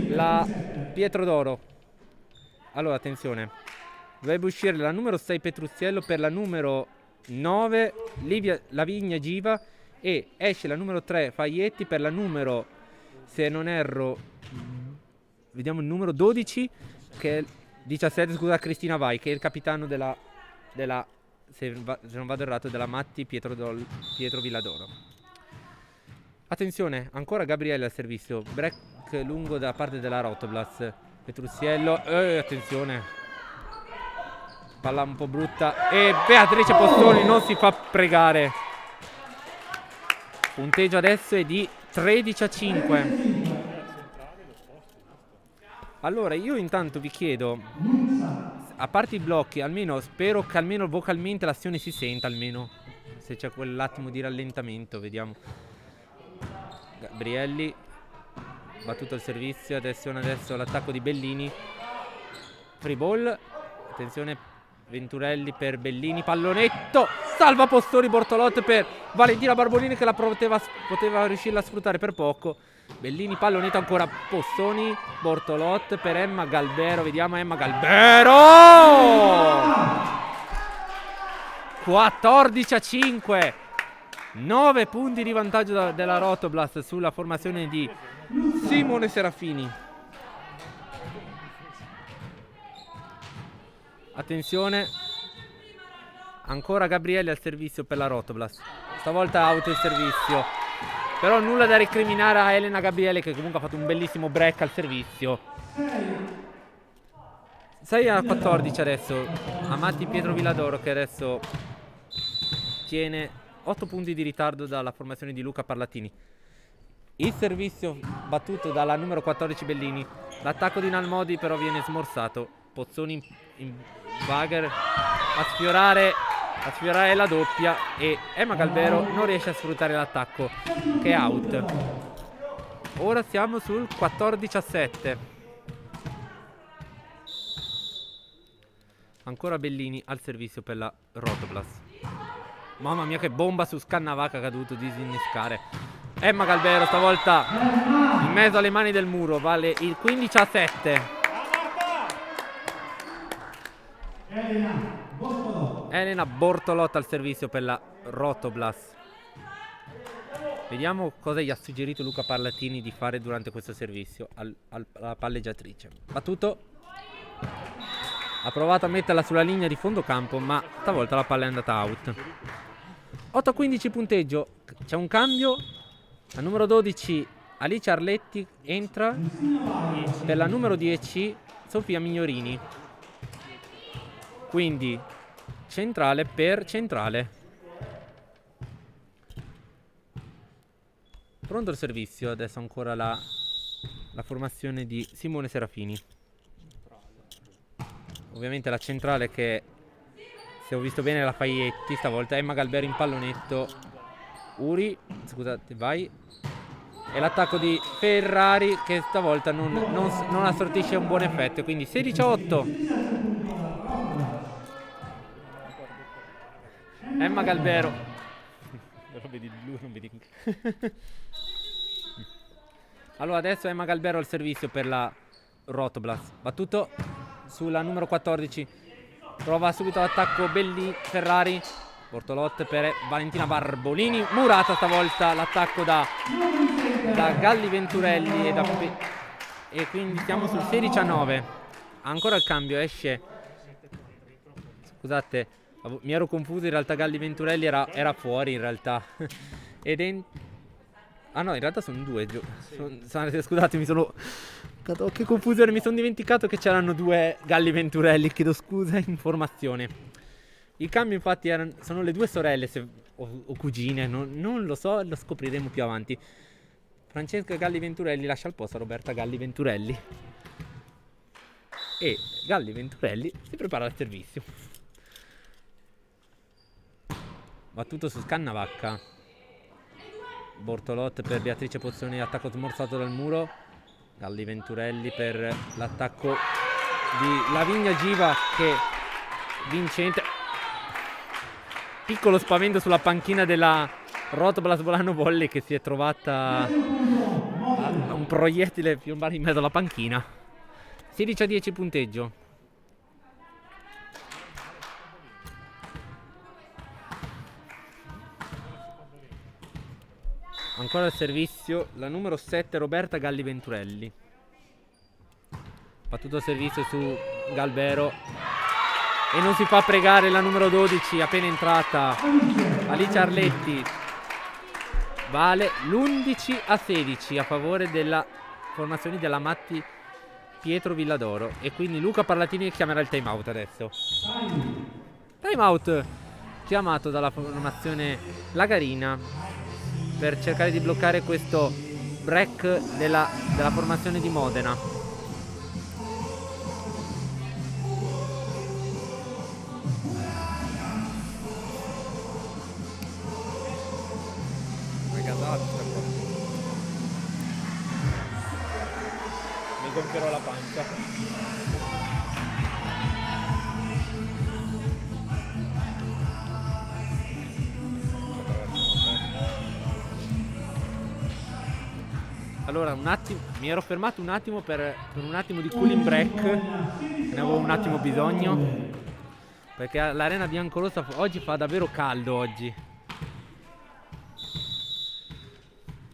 la Pietro d'Oro. Allora, attenzione, dovrebbe uscire la numero 6 Petruziello per la numero 9 Lavigna Giva, e esce la numero 3 Faglietti per la numero, se non erro, vediamo il numero 12, che è 17, scusa, Cristina Vai, che è il capitano della se non vado errato, della Matti Pietro Villadoro. Attenzione, ancora Gabriele al servizio, break lungo da parte della Rotoblast. Petruziello, attenzione, palla un po' brutta, e Beatrice Postoni non si fa pregare. Punteggio adesso è di 13-5. Allora, io intanto vi chiedo, a parte i blocchi, almeno spero che almeno vocalmente l'azione si senta, almeno se c'è quell'attimo di rallentamento. Vediamo. Gabrielli, battuto il servizio, adesso l'attacco di Bellini. Free ball, attenzione, Venturelli per Bellini, pallonetto, salva Postoni, Bortolotti per Valentina Barbolini, che la poteva riuscirla a sfruttare per poco. Bellini, pallonetto ancora, Postoni, Bortolot per Emma Galbero, vediamo Emma Galbero, 14-5, 9 punti di vantaggio della Rotoblast sulla formazione di Simone Serafini. Attenzione, ancora Gabriele al servizio per la Rotoblast, stavolta auto il servizio, però nulla da recriminare a Elena Gabriele, che comunque ha fatto un bellissimo break al servizio. 6-14 adesso, Amati Pietro Villadoro, che adesso tiene 8 punti di ritardo dalla formazione di Luca Parlatini. Il servizio battuto dalla numero 14 Bellini, l'attacco di Nalmodi però viene smorzato. Pozzoni in Bagher a sfiorare la doppia, e Emma Galbero non riesce a sfruttare l'attacco, che è out. Ora siamo sul 14-7. Ancora Bellini al servizio per la Rotoblast. Mamma mia, che bomba su Scannavaca che ha dovuto disinnescare. Emma Galbero stavolta in mezzo alle mani del muro, vale il 15-7. Elena Bortolotta al servizio per la Rotoblast. Vediamo cosa gli ha suggerito Luca Parlatini di fare durante questo servizio alla palleggiatrice. Battuto, ha provato a metterla sulla linea di fondo campo, ma stavolta la palla è andata out. 8-15 punteggio, c'è un cambio. La numero 12 Alice Arletti entra per la numero 10 Sofia Mignorini. Quindi centrale per centrale. Pronto il servizio, adesso ancora la formazione di Simone Serafini. Ovviamente la centrale che, se ho visto bene, la Faietti, stavolta Emma Galbero in pallonetto. Uri, scusate, vai. E l'attacco di Ferrari che stavolta non assortisce un buon effetto, quindi 16-8. Emma Galbero. Però vedi blu, non vedi. Allora adesso Emma Galbero al servizio per la Rotoblas. Battuto sulla numero 14. Prova subito l'attacco Ferrari. Bortolotte per Valentina Barbolini. Murata stavolta l'attacco da Galli Venturelli e quindi siamo sul 16-9. Ancora il cambio, esce. Scusate, mi ero confuso, in realtà Galli Venturelli era fuori in realtà. Ah no, in realtà sono due. Scusate, che confusione, mi sono dimenticato che c'erano due Galli Venturelli, chiedo scusa, informazione. Il cambio infatti sono le due sorelle o cugine, non lo so, lo scopriremo più avanti. Francesca Galli Venturelli lascia il posto a Roberta Galli Venturelli. E Galli Venturelli si prepara al servizio. Battuto su Scannavacca. Bortolotte per Beatrice Pozzoni, attacco smorzato dal muro. Galli Venturelli per l'attacco di Lavinia Giva che vincente. Piccolo spavento sulla panchina della Rotoblas Volano Volley che si è trovata un proiettile piombare in mezzo alla panchina. 16-10 punteggio. Ancora al servizio la numero 7 Roberta Galli Venturelli. Battuto il servizio su Galbero e non si fa pregare la numero 12 appena entrata Alice Arletti. Vale l'11-16 a favore della formazione della Matti Pietro Villadoro e quindi Luca Parlatini chiamerà il time out adesso. Time out chiamato dalla formazione Lagarina per cercare di bloccare questo break della formazione di Modena. Mi gonfierò la pancia. Allora un attimo, mi ero fermato un attimo per un attimo di cooling break, ne avevo un attimo bisogno perché l'arena biancorossa oggi fa davvero caldo oggi.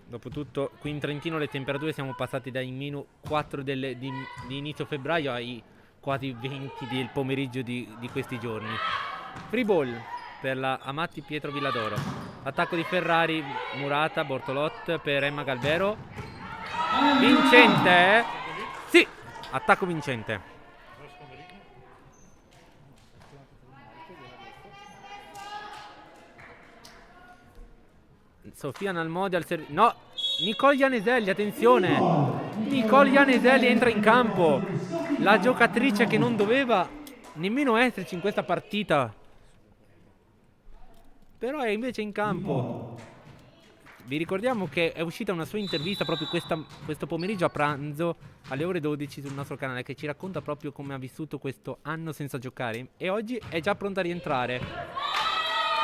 Dopotutto qui in Trentino le temperature siamo passati dai -4 di inizio febbraio ai quasi 20 del pomeriggio di questi giorni. Free ball per la Amati Pietro Villadoro. Attacco di Ferrari, Murata, Bortolot per Emma Galbero. Vincente? Sì, attacco vincente. Sofia Nalmodi al servizio. No, Nicole Ianeselli, attenzione. Nicole Ianeselli entra in campo. La giocatrice che non doveva nemmeno esserci in questa partita, però è invece in campo. Vi ricordiamo che è uscita una sua intervista proprio questo pomeriggio a pranzo alle ore 12 sul nostro canale, che ci racconta proprio come ha vissuto questo anno senza giocare e oggi è già pronta a rientrare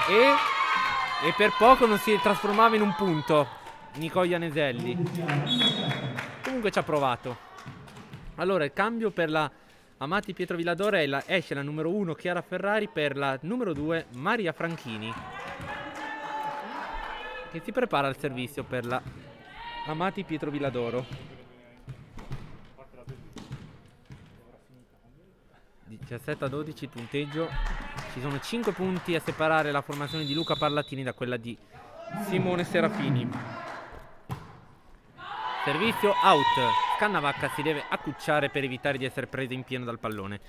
e per poco non si trasformava in un punto Nicole Ianeselli. Comunque ci ha provato. Allora il cambio per la Amati Pietro Villadoro esce la numero 1 Chiara Ferrari per la numero 2 Maria Franchini, che si prepara al servizio per la Amati Pietro Villadoro. 17-12 il punteggio. Ci sono 5 punti a separare la formazione di Luca Parlatini da quella di Simone Serafini. Servizio out. Scannavacca si deve accucciare per evitare di essere presa in pieno dal pallone.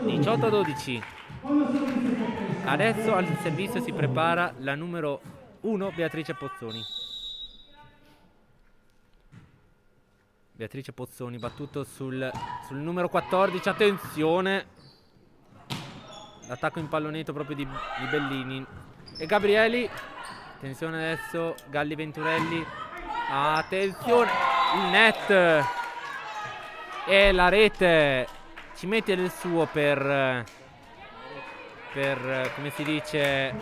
18-12. Adesso al servizio si prepara la numero 1 Beatrice Pozzoni. Beatrice Pozzoni battuto sul numero 14. Attenzione, l'attacco impallonito proprio di Bellini e Gabrieli. Attenzione adesso Galli Venturelli, attenzione il net e la rete. Ci mette del suo per come si dice,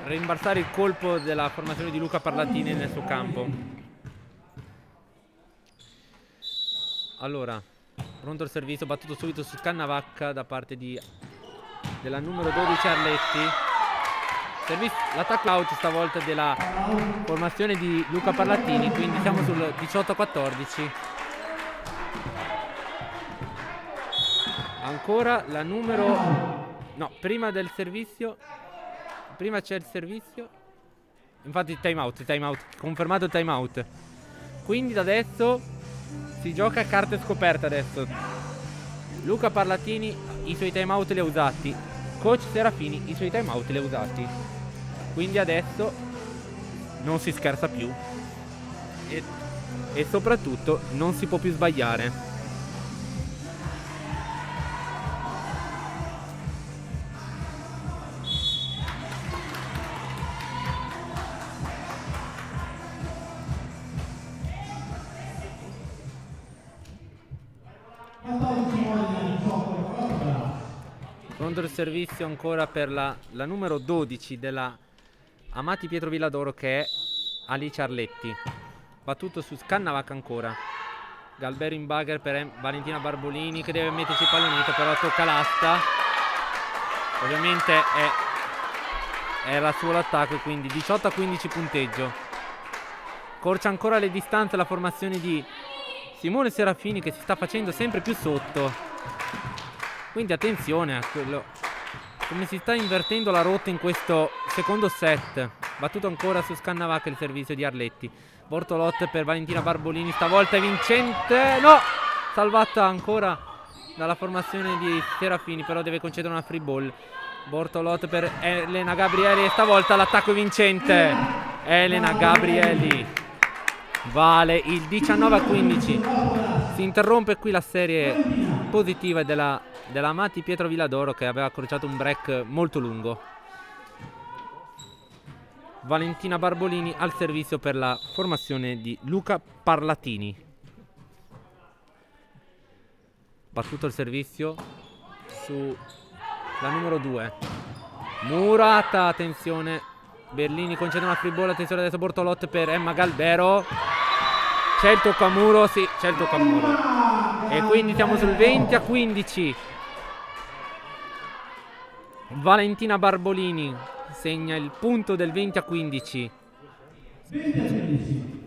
rimbalzare il colpo della formazione di Luca Parlatini nel suo campo. Allora, pronto il servizio, battuto subito su Scannavacca da parte della numero 12 Arletti. L'attacco out stavolta della formazione di Luca Parlatini, quindi siamo sul 18-14. Ancora la numero... No, prima del servizio. Prima c'è il servizio. Infatti time out, confermato il time out. Quindi da adesso si gioca a carte scoperte adesso. Luca Parlatini i suoi time out li ha usati. Coach Serafini i suoi time out li ha usati. Quindi adesso non si scherza più. E soprattutto non si può più sbagliare. Pronto il servizio ancora per la numero 12 della Amati Pietro Villadoro, che è Alice Arletti. Battuto su Scannavacca ancora. Galbero in bugger per Valentina Barbolini, che deve metterci il pallonetto, però tocca l'asta. Ovviamente era solo l'attacco, quindi 18-15 punteggio. Corcia ancora le distanze la formazione di Simone Serafini, che si sta facendo sempre più sotto. Quindi attenzione a quello, come si sta invertendo la rotta in questo secondo set. Battuto ancora su Scannavacca il servizio di Arletti. Bortolotte per Valentina Barbolini, stavolta è vincente. No! Salvata ancora dalla formazione di Serafini, però deve concedere una free ball. Bortolotte per Elena Gabrieli e stavolta l'attacco è vincente. Elena Gabrieli vale il 19-15. Si interrompe qui la serie positiva della Amati Pietro Villadoro, che aveva accorciato un break molto lungo. Valentina Barbolini al servizio per la formazione di Luca Parlatini. Battuto il servizio su la numero 2 Murata, attenzione, Berlini concede una free ball, attenzione adesso Bortolotte per Emma Galbero. C'è il tocco a muro, sì, c'è il tocco a muro. E quindi siamo sul 20-15. Valentina Barbolini segna il punto del 20-15.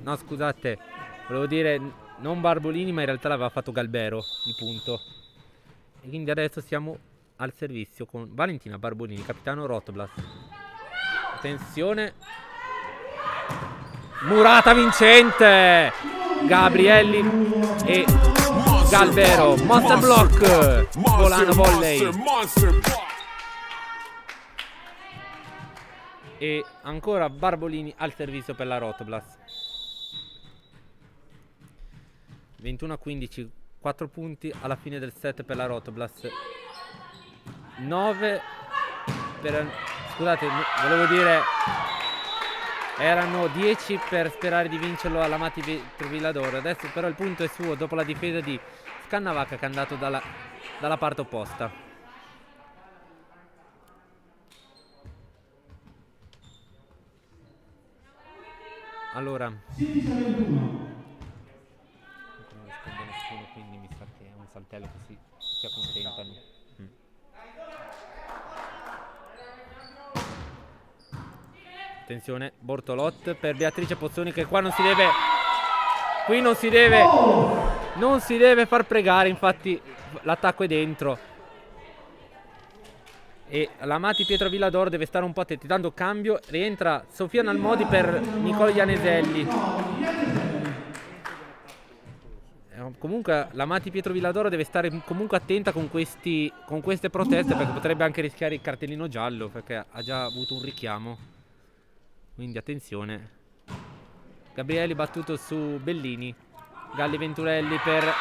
No, scusate, volevo dire non Barbolini, ma in realtà l'aveva fatto Galbero il punto. E quindi adesso siamo al servizio con Valentina Barbolini, capitano Rotoblas. Attenzione, Murata vincente, Gabrielli e Galbero, Monster Block, volano volley. E ancora Barbolini al servizio per la Rotoblas. 21-15, 4 punti alla fine del set per la Rotoblas. 9 per... Scusate, volevo dire... Erano 10 per sperare di vincerlo all'Amati Pietro Villadoro. Adesso però il punto è suo dopo la difesa di Scannavacca, che è andato dalla parte opposta. Allora, non risponde nessuno, quindi mi sa che è un saltello che si accontentano. Attenzione, Bortolot per Beatrice Pozzoni, che qua non si deve... Qui non si deve far pregare, infatti l'attacco è dentro. E l'Amati Pietro Villadoro deve stare un po' attenti. Dando cambio, rientra Sofia Nalmodi per Nicola Ianeselli. Comunque l'Amati Pietro Villadoro deve stare comunque attenta con queste proteste, perché potrebbe anche rischiare il cartellino giallo, perché ha già avuto un richiamo. Quindi attenzione. Gabrieli battuto su Bellini. Galli Venturelli per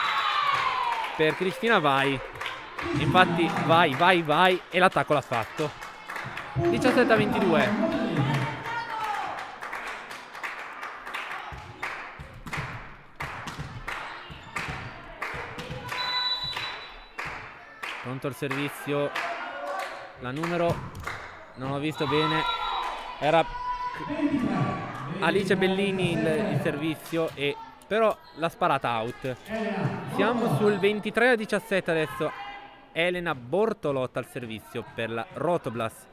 Cristina, vai. Infatti vai e l'attacco l'ha fatto. 17-22. Pronto il servizio. La numero non ho visto bene. Era Alice Bellini il servizio, e però l'ha sparata out. Siamo sul 23-17 adesso. Elena Bortolotta al servizio per la Rotoblast,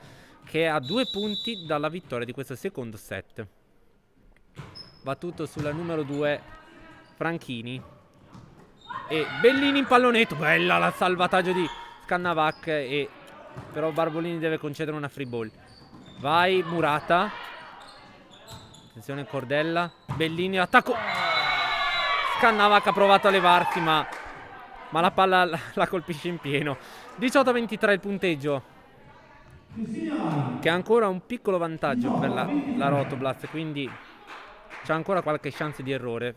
che ha 2 punti dalla vittoria di questo secondo set. Battuto sulla numero 2 Franchini. E Bellini in pallonetto. Bella la salvataggio di Scannavac, e però Barbolini deve concedere una free ball. Vai Murata. Attenzione Cordella. Bellini, attacco. Scannavac ha provato a levarsi, ma la palla la colpisce in pieno. 18-23 il punteggio, che ha ancora un piccolo vantaggio per la Rotoblast, quindi c'è ancora qualche chance di errore.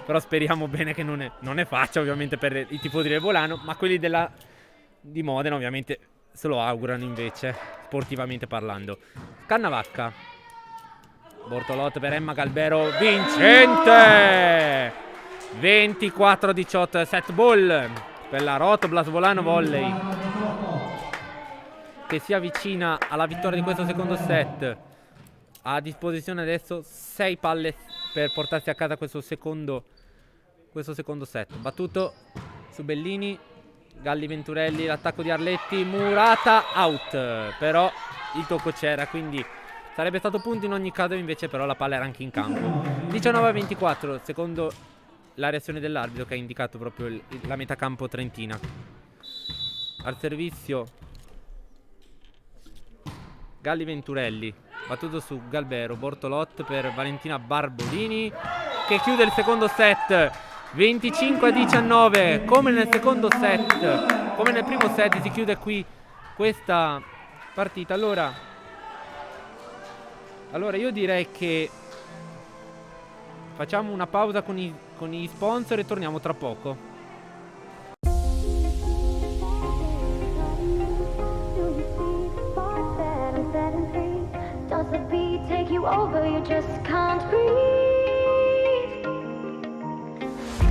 Però speriamo bene che non ne faccia, ovviamente, per i tifosi del Volano, ma quelli di Modena ovviamente se lo augurano, invece, sportivamente parlando. Cannavacca. Bortolotte per Emma Galbero, vincente! 24-18 set ball per la Rotoblast Volano Volley, che si avvicina alla vittoria di questo secondo set. Ha a disposizione adesso 6 palle per portarsi a casa questo secondo set. Battuto su Bellini. Galli Venturelli, l'attacco di Arletti, Murata out, però il tocco c'era, quindi sarebbe stato punto in ogni caso, invece però la palla era anche in campo. 19-24 secondo la reazione dell'arbitro, che ha indicato proprio la metà campo trentina. Al servizio Galli Venturelli, battuto su Galbero. Bortolot per Valentina Barbolini, che chiude il secondo set. 25-19, come nel secondo set, come nel primo set si chiude qui questa partita. Allora io direi che facciamo una pausa con i sponsor e torniamo tra poco.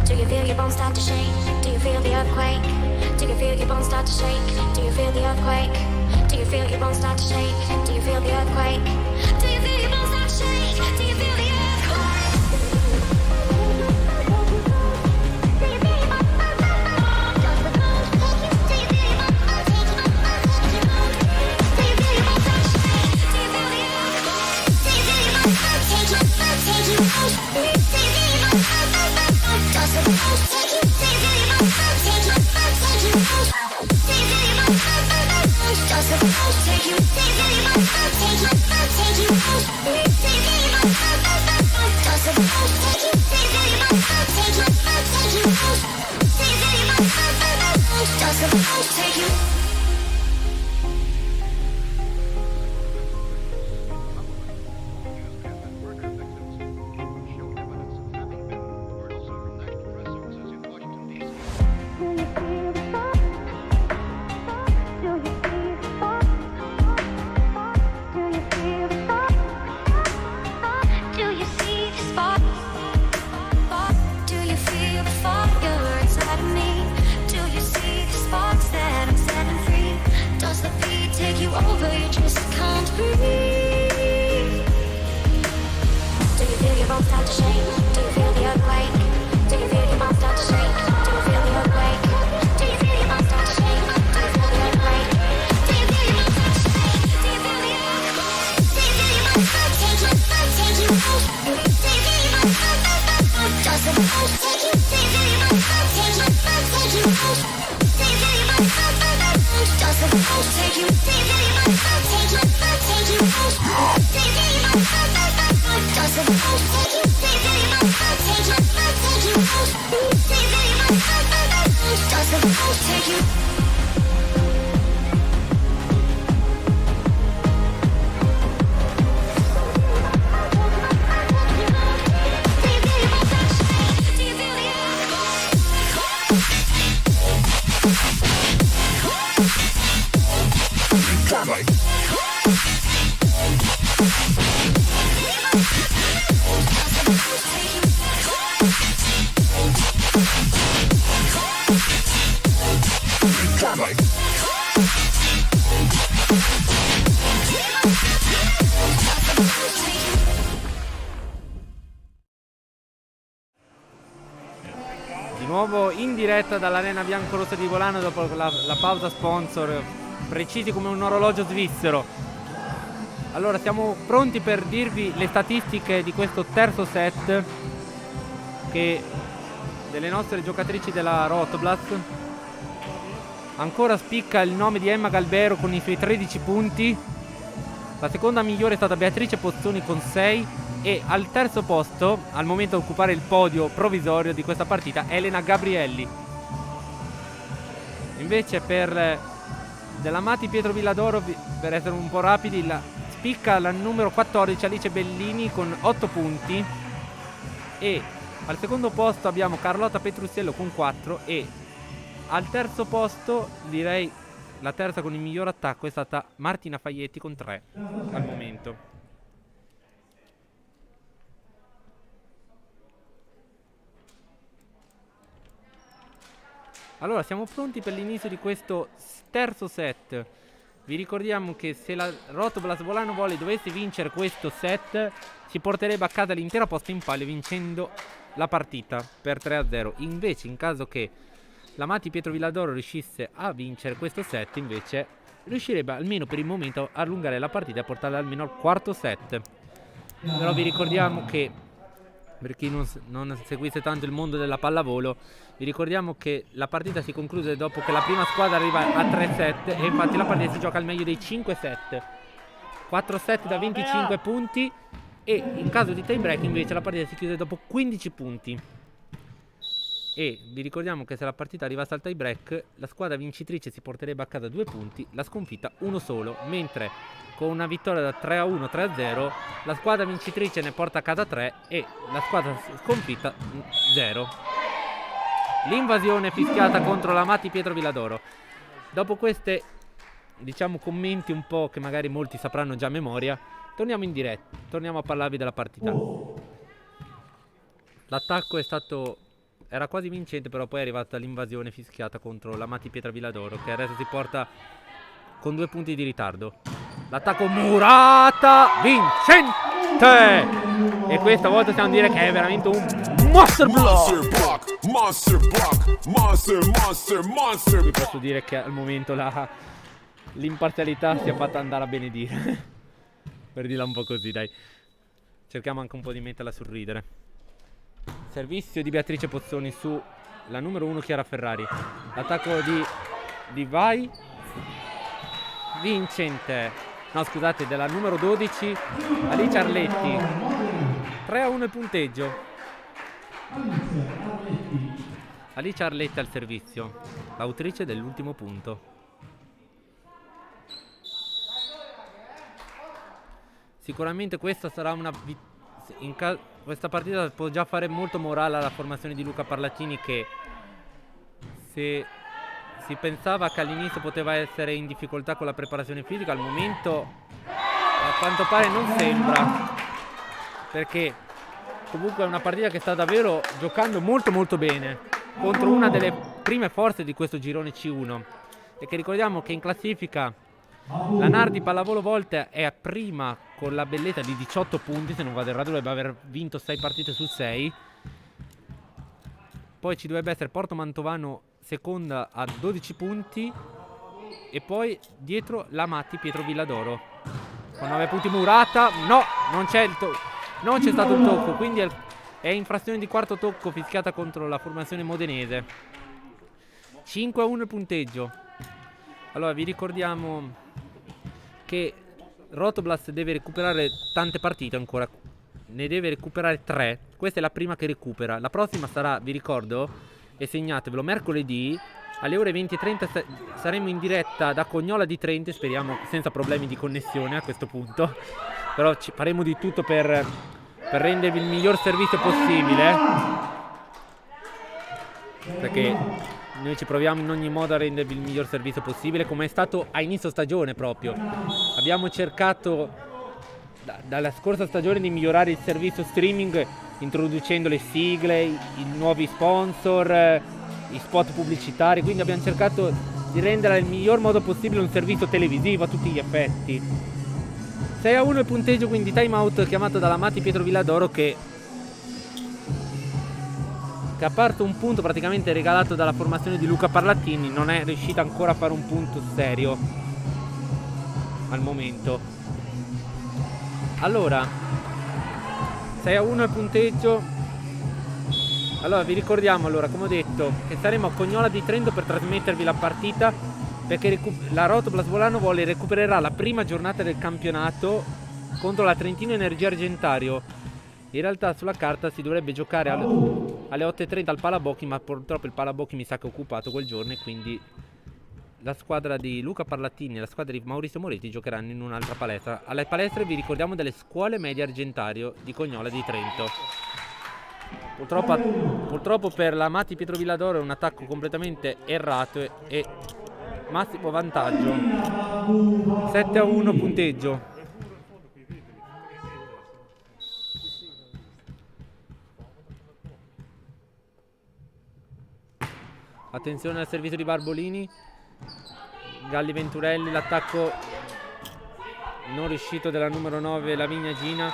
Do you feel your bones start to shake? Do you feel the earthquake? Do you feel your bones start to shake? Do you feel the earthquake? Do you feel your bones start to shake? Do you feel the earthquake? Do you feel your bones start to shake? Do you feel the earthquake? Do you feel your bones start to shake? Do you feel your bones start to shake? Do you feel the earthquake? Do you feel your bones start to shake? Do you feel your bones take you out? Take you Di nuovo in diretta dall'Arena Biancorossa di Volano dopo la pausa sponsor, precisi come un orologio svizzero. Allora siamo pronti per dirvi le statistiche di questo terzo set delle nostre giocatrici della Rotoblast. Ancora spicca il nome di Emma Galbero con i suoi 13 punti. La seconda migliore è stata Beatrice Pozzoni con 6 e al terzo posto, al momento di occupare il podio provvisorio di questa partita, Elena Gabrielli. Invece per dell'Amati Pietro Villadoro, per essere un po' rapidi, spicca la numero 14 Alice Bellini con 8 punti e al secondo posto abbiamo Carlotta Petrusiello con 4 e al terzo posto, direi la terza con il miglior attacco, è stata Martina Faglietti con 3 al momento. Allora, siamo pronti per l'inizio di questo terzo set. Vi ricordiamo che se la Rotoblast Volano Volley dovesse vincere questo set, si porterebbe a casa l'intera posta in palio vincendo la partita per 3-0. Invece, in caso che l'Amati Pietro Villadoro riuscisse a vincere questo set, invece riuscirebbe almeno per il momento a allungare la partita e portarla almeno al quarto set. Però vi ricordiamo che, per chi non seguisse tanto il mondo della pallavolo, vi ricordiamo che la partita si conclude dopo che la prima squadra arriva a 3 set e infatti la partita si gioca al meglio dei 5 set. 4 set da 25 punti e in caso di tie break invece la partita si chiude dopo 15 punti. E vi ricordiamo che se la partita arrivasse al tie break, la squadra vincitrice si porterebbe a casa 2 punti, la sconfitta 1 solo, mentre con una vittoria da 3-1, 3-0, la squadra vincitrice ne porta a casa 3 e la squadra sconfitta 0. L'invasione fischiata contro l'Amati Pietro Villadoro. Dopo queste, diciamo, commenti un po' che magari molti sapranno già a memoria, torniamo in diretta, torniamo a parlarvi della partita. L'attacco era quasi vincente, però poi è arrivata l'invasione fischiata contro l'Amati Pietro Villadoro, che adesso si porta con 2 punti di ritardo. L'attacco Murata vincente! E questa volta possiamo dire che è veramente un monster block. Vi posso dire che al momento l'imparzialità si è fatta andare a benedire. Per dirla un po' così, dai. Cerchiamo anche un po' di metterla sul ridere. Servizio di Beatrice Pozzoni su la numero 1 Chiara Ferrari. L'attacco di Vai vincente. No, scusate, della numero 12 Alice Arletti. 3-1 il punteggio. Alice Arletti al servizio, l'autrice dell'ultimo punto. Sicuramente questa sarà questa partita può già fare molto morale alla formazione di Luca Parlacini, che se si pensava che all'inizio poteva essere in difficoltà con la preparazione fisica, al momento a quanto pare non sembra, perché comunque è una partita che sta davvero giocando molto molto bene contro una delle prime forze di questo girone C1, e che ricordiamo che in classifica la Nardi Pallavolo Volte è a prima con la bellezza di 18 punti, se non vado errato dovrebbe aver vinto 6 partite su 6. Poi ci dovrebbe essere Porto Mantovano seconda a 12 punti e poi dietro l'Amati Pietro Villadoro con 9 punti. Murata, no, non c'è stato il tocco, quindi è infrazione di quarto tocco fischiata contro la formazione modenese. 5-1 il punteggio. Allora vi ricordiamo che Rotoblast deve recuperare tante partite ancora, ne deve recuperare 3. Questa è la prima che recupera. La prossima sarà, vi ricordo, e segnatevelo, mercoledì alle ore 20:30 saremo in diretta da Cognola di Trento, speriamo senza problemi di connessione a questo punto, però faremo di tutto per rendervi il miglior servizio possibile, perché noi ci proviamo in ogni modo a rendervi il miglior servizio possibile, come è stato a inizio stagione proprio. abbiamo cercato dalla scorsa stagione di migliorare il servizio streaming introducendo le sigle, i nuovi sponsor, i spot pubblicitari, quindi abbiamo cercato di rendere nel miglior modo possibile un servizio televisivo a tutti gli effetti. 6-1 il punteggio, quindi time out chiamato dall'Amati Pietro Villadoro che a parte un punto praticamente regalato dalla formazione di Luca Parlattini, non è riuscita ancora a fare un punto serio al momento. Allora 6-1 il punteggio. Allora vi ricordiamo, come ho detto, che saremo a Cognola di Trento per trasmettervi la partita, perché la Rotoblas Volano Volley recupererà la prima giornata del campionato contro la Trentino Energia Argentario. In realtà sulla carta si dovrebbe giocare alle 8:30 al Palabocchi, ma purtroppo il Palabocchi mi sa che è occupato quel giorno e quindi la squadra di Luca Parlattini e la squadra di Maurizio Moretti giocheranno in un'altra palestra. Alle palestre vi ricordiamo delle scuole medie Argentario di Cognola di Trento. Purtroppo per l'Amati Pietro Villadoro è un attacco completamente errato e massimo vantaggio. 7-1 punteggio. Attenzione al servizio di Barbolini, Galli Venturelli, l'attacco non riuscito della numero 9 Lavinia Gina,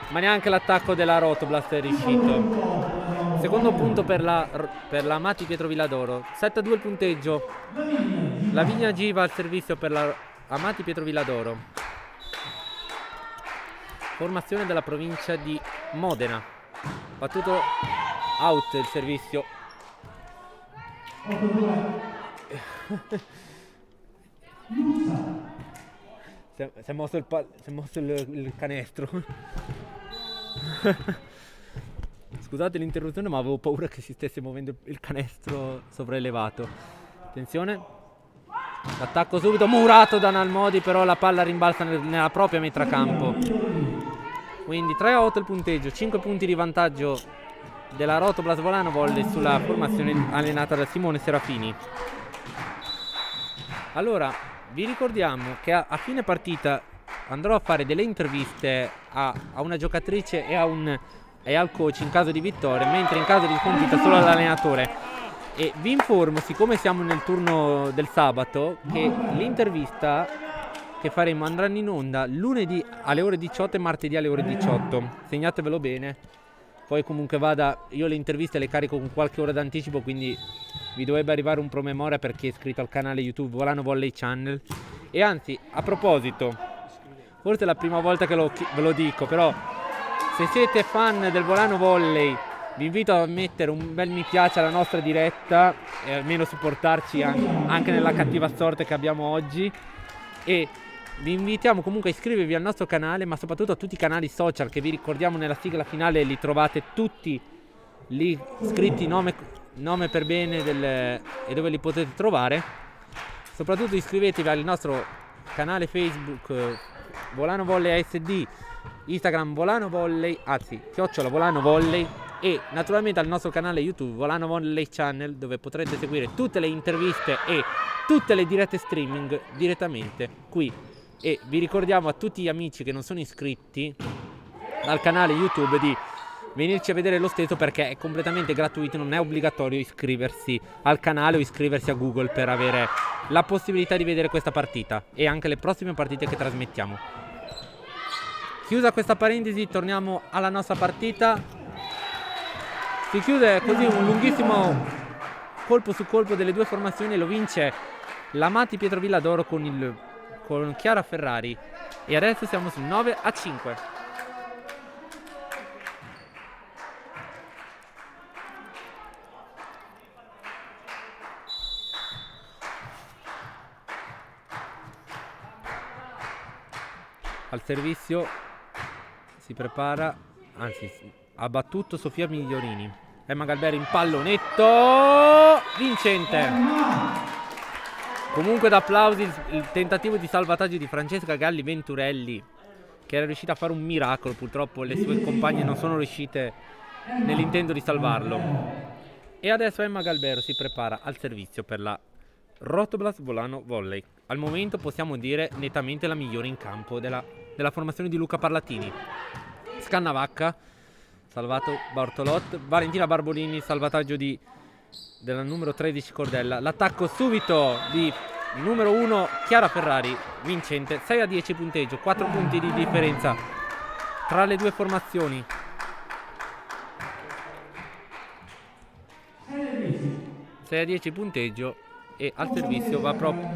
ma neanche l'attacco della Rotoblast è riuscito. Secondo punto per l'Amati Pietro Villadoro. 7-2 il punteggio. Lavinia Giva al servizio per l'Amati Pietro Villadoro. Formazione della provincia di Modena. Battuto out il servizio. Si è mosso il canestro. Scusate l'interruzione, ma avevo paura che si stesse muovendo il canestro sopraelevato. Attenzione, l'attacco subito murato da Nalmodi, però la palla rimbalza nella propria metà campo. Quindi 3-8 il punteggio, 5 punti di vantaggio della Rotoblas Volano Volley sulla formazione allenata da Simone Serafini. Allora, vi ricordiamo che a fine partita andrò a fare delle interviste a una giocatrice e al coach in caso di vittoria, mentre in caso di sconfitta solo all'allenatore. E vi informo, siccome siamo nel turno del sabato, che l'intervista che faremo andranno in onda lunedì alle ore 18 e martedì alle ore 18. Segnatevelo bene. Poi comunque io le interviste le carico con qualche ora d'anticipo, quindi vi dovrebbe arrivare un promemoria per chi è iscritto al canale YouTube Volano Volley Channel. E anzi, a proposito, forse è la prima volta che ve lo dico, però se siete fan del Volano Volley vi invito a mettere un bel mi piace alla nostra diretta e almeno supportarci anche nella cattiva sorte che abbiamo oggi. E vi invitiamo comunque a iscrivervi al nostro canale, ma soprattutto a tutti i canali social che vi ricordiamo nella sigla finale, li trovate tutti lì scritti nome per bene e dove li potete trovare. Soprattutto iscrivetevi al nostro canale Facebook Volano Volley ASD, Instagram Volano Volley, @Volano Volley, e naturalmente al nostro canale YouTube Volano Volley Channel, dove potrete seguire tutte le interviste e tutte le dirette streaming direttamente qui. E vi ricordiamo a tutti gli amici che non sono iscritti al canale YouTube di venirci a vedere lo stesso, perché è completamente gratuito, non è obbligatorio iscriversi al canale o iscriversi a Google per avere la possibilità di vedere questa partita e anche le prossime partite che trasmettiamo. Chiusa questa parentesi, torniamo alla nostra partita. Si chiude così un lunghissimo colpo su colpo delle due formazioni e lo vince l'Amati Pietro Villadoro con Chiara Ferrari. E adesso siamo sul 9-5. Al servizio si prepara, anzi ha battuto Sofia Migliorini. Emma Galberi in pallonetto vincente. Comunque d'applausi il tentativo di salvataggio di Francesca Galli Venturelli, che era riuscita a fare un miracolo. Purtroppo le sue compagne non sono riuscite nell'intento di salvarlo. E adesso Emma Galbero si prepara al servizio per la Rotoblas Volano Volley. al momento possiamo dire nettamente la migliore in campo della formazione di Luca Parlatini. Scannavacca, salvato Bortolot, Valentina Barbolini, salvataggio della numero 13 Cordella. L'attacco subito di numero 1 Chiara Ferrari, vincente, 6-10 punteggio, 4 punti di differenza tra le due formazioni. 6-10 punteggio, e al servizio va proprio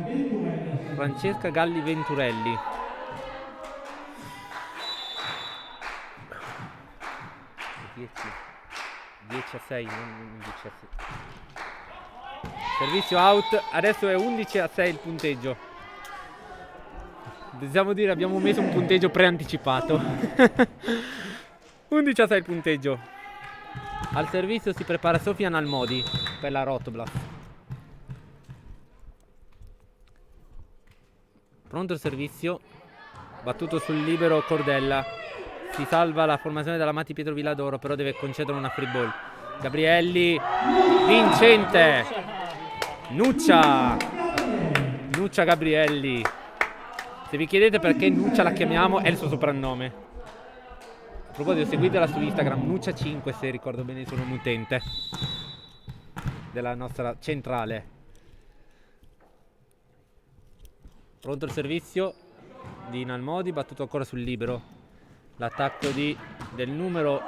Francesca Galli Venturelli. Dieci a 6, non 10 a 6. Servizio out, adesso è 11-6 il punteggio. Possiamo dire abbiamo messo un punteggio preanticipato. 11-6 il punteggio. Al servizio si prepara Sofia Nalmodi per la Rotoblas. Pronto il servizio, battuto sul libero Cordella. Si salva la formazione della Matti Pietro Villadoro, però deve concedere una free ball. Gabrielli, vincente. Nuccia Gabrielli. Se vi chiedete perché Nuccia la chiamiamo, è il suo soprannome. A proposito, seguitela su Instagram, Nuccia5, se ricordo bene il suo nome utente della nostra centrale. Pronto il servizio di Nalmodi, battuto ancora sul libero. L'attacco della numero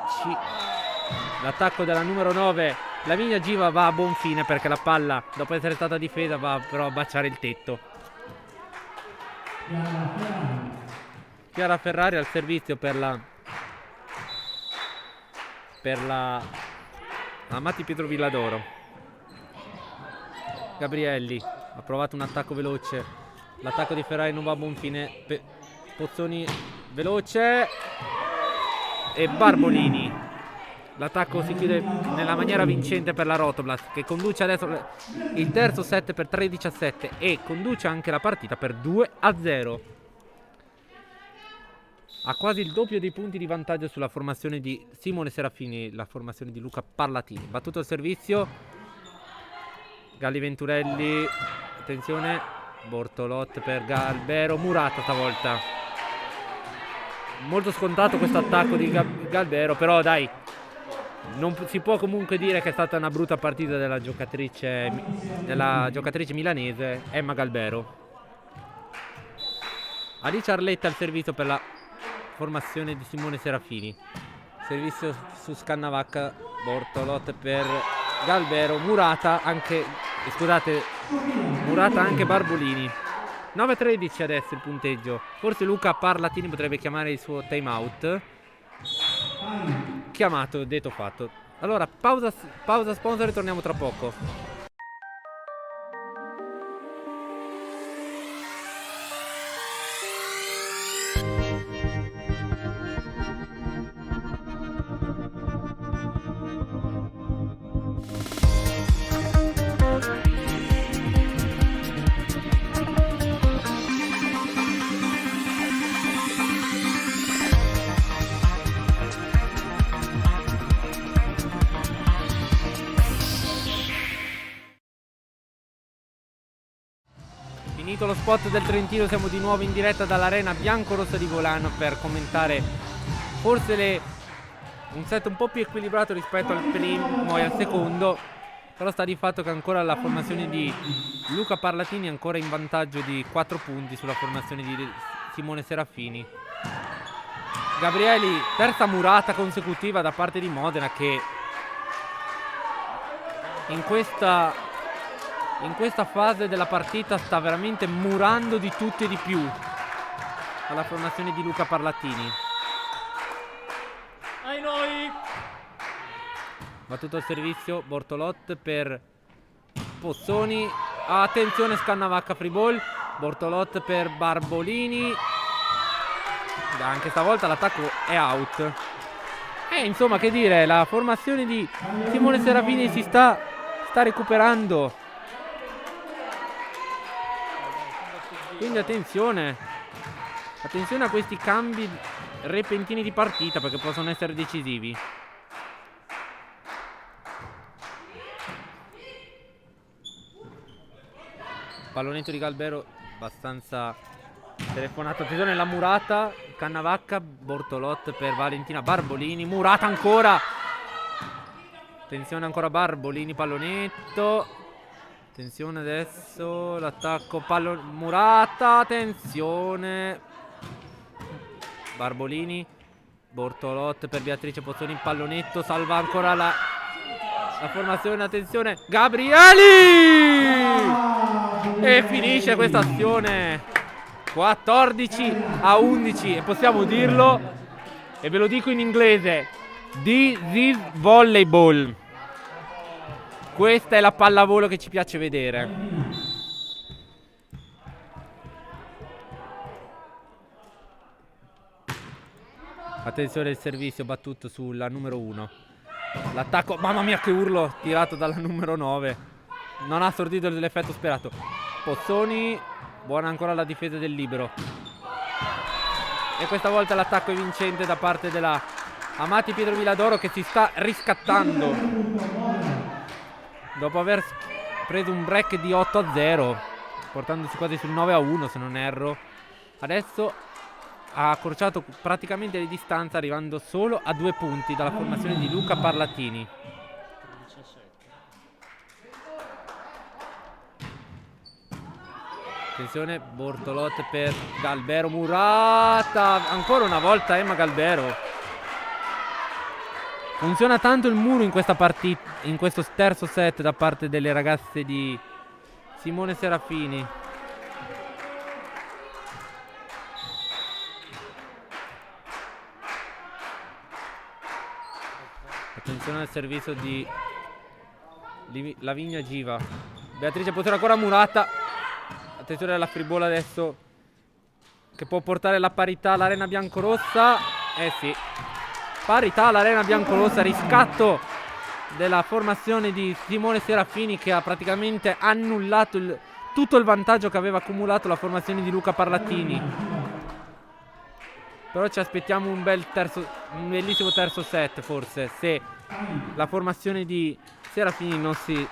9 Lavinia Giva va a buon fine, perché la palla, dopo essere stata difesa, va però a baciare il tetto. Chiara Ferrari al servizio per la Matti Pietro Villadoro. Gabrielli ha provato un attacco veloce, l'attacco di Ferrari non va a buon fine. Pozzoni veloce e Barbolini. L'attacco si chiude nella maniera vincente per la Rotoblas, che conduce adesso il terzo set per 13-7 e conduce anche la partita per 2-0. Ha quasi il doppio dei punti di vantaggio sulla formazione di Simone Serafini, la formazione di Luca Parlatini. Battuto il servizio, Galli Venturelli, attenzione, Bortolot per Galbero, Murata stavolta. Molto scontato questo attacco di Galbero, però dai, non si può comunque dire che è stata una brutta partita della giocatrice milanese Emma Galbero. Alice Arletta al servizio per la formazione di Simone Serafini. Servizio su Scannavacca, Bortolot per Galbero, Murata anche Barbolini. 9-13 adesso il punteggio. Forse Luca Parlatini potrebbe chiamare il suo time out. Chiamato, detto fatto. Allora, pausa sponsor e torniamo tra poco. Finito lo spot del Trentino, siamo di nuovo in diretta dall'arena biancorossa di Volano per commentare forse un set un po' più equilibrato rispetto al primo e al secondo, però sta di fatto che ancora la formazione di Luca Parlatini è ancora in vantaggio di 4 punti sulla formazione di Simone Serafini. Gabrielli, terza murata consecutiva da parte di Modena, che in questa fase della partita sta veramente murando di tutto e di più alla formazione di Luca Parlatini. Ai noi! Battuto il servizio, Bortolot per Pozzoni. Attenzione, Scannavacca, free ball. Bortolot per Barbolini. Anche stavolta l'attacco è out. Insomma, che dire, la formazione di Simone Serafini si sta recuperando. Quindi attenzione a questi cambi repentini di partita, perché possono essere decisivi. Pallonetto di Galbero abbastanza telefonato. Attenzione la murata, Cannavacca, Bortolot per Valentina Barbolini, murata ancora. Attenzione ancora Barbolini, pallonetto. Attenzione adesso l'attacco, murata, attenzione. Barbolini, Bortolot per Beatrice Pozzoni, pallonetto, salva ancora la formazione, attenzione, Gabrieli! E finisce questa azione 14-11 e possiamo dirlo, e ve lo dico in inglese, this is volleyball. Questa è la pallavolo che ci piace vedere. Attenzione il servizio battuto sulla numero 1. L'attacco, mamma mia che urlo, tirato dalla numero 9. Non ha sortito l'effetto sperato. Pozzoni, buona ancora la difesa del libero. E questa volta l'attacco è vincente da parte della Amati Pietro Villadoro, che si sta riscattando dopo aver preso un break di 8-0, portandosi quasi sul 9-1 se non erro. Adesso ha accorciato praticamente le distanze, arrivando solo a 2 punti dalla formazione di Luca Parlatini. Attenzione, Bortolot per Galbero, murata, ancora una volta Emma Galbero. Funziona tanto il muro in questa partita, in questo terzo set da parte delle ragazze di Simone Serafini. Attenzione al servizio di Lavinia Giva. Beatrice Pozzoni ancora murata. Attenzione alla fribola adesso, che può portare la parità all'Arena Biancorossa. Sì, parità all'Arena Biancorossa, riscatto della formazione di Simone Serafini, che ha praticamente annullato tutto il vantaggio che aveva accumulato la formazione di Luca Parlatini. Però ci aspettiamo un bellissimo terzo set, forse, se la formazione di Serafini non se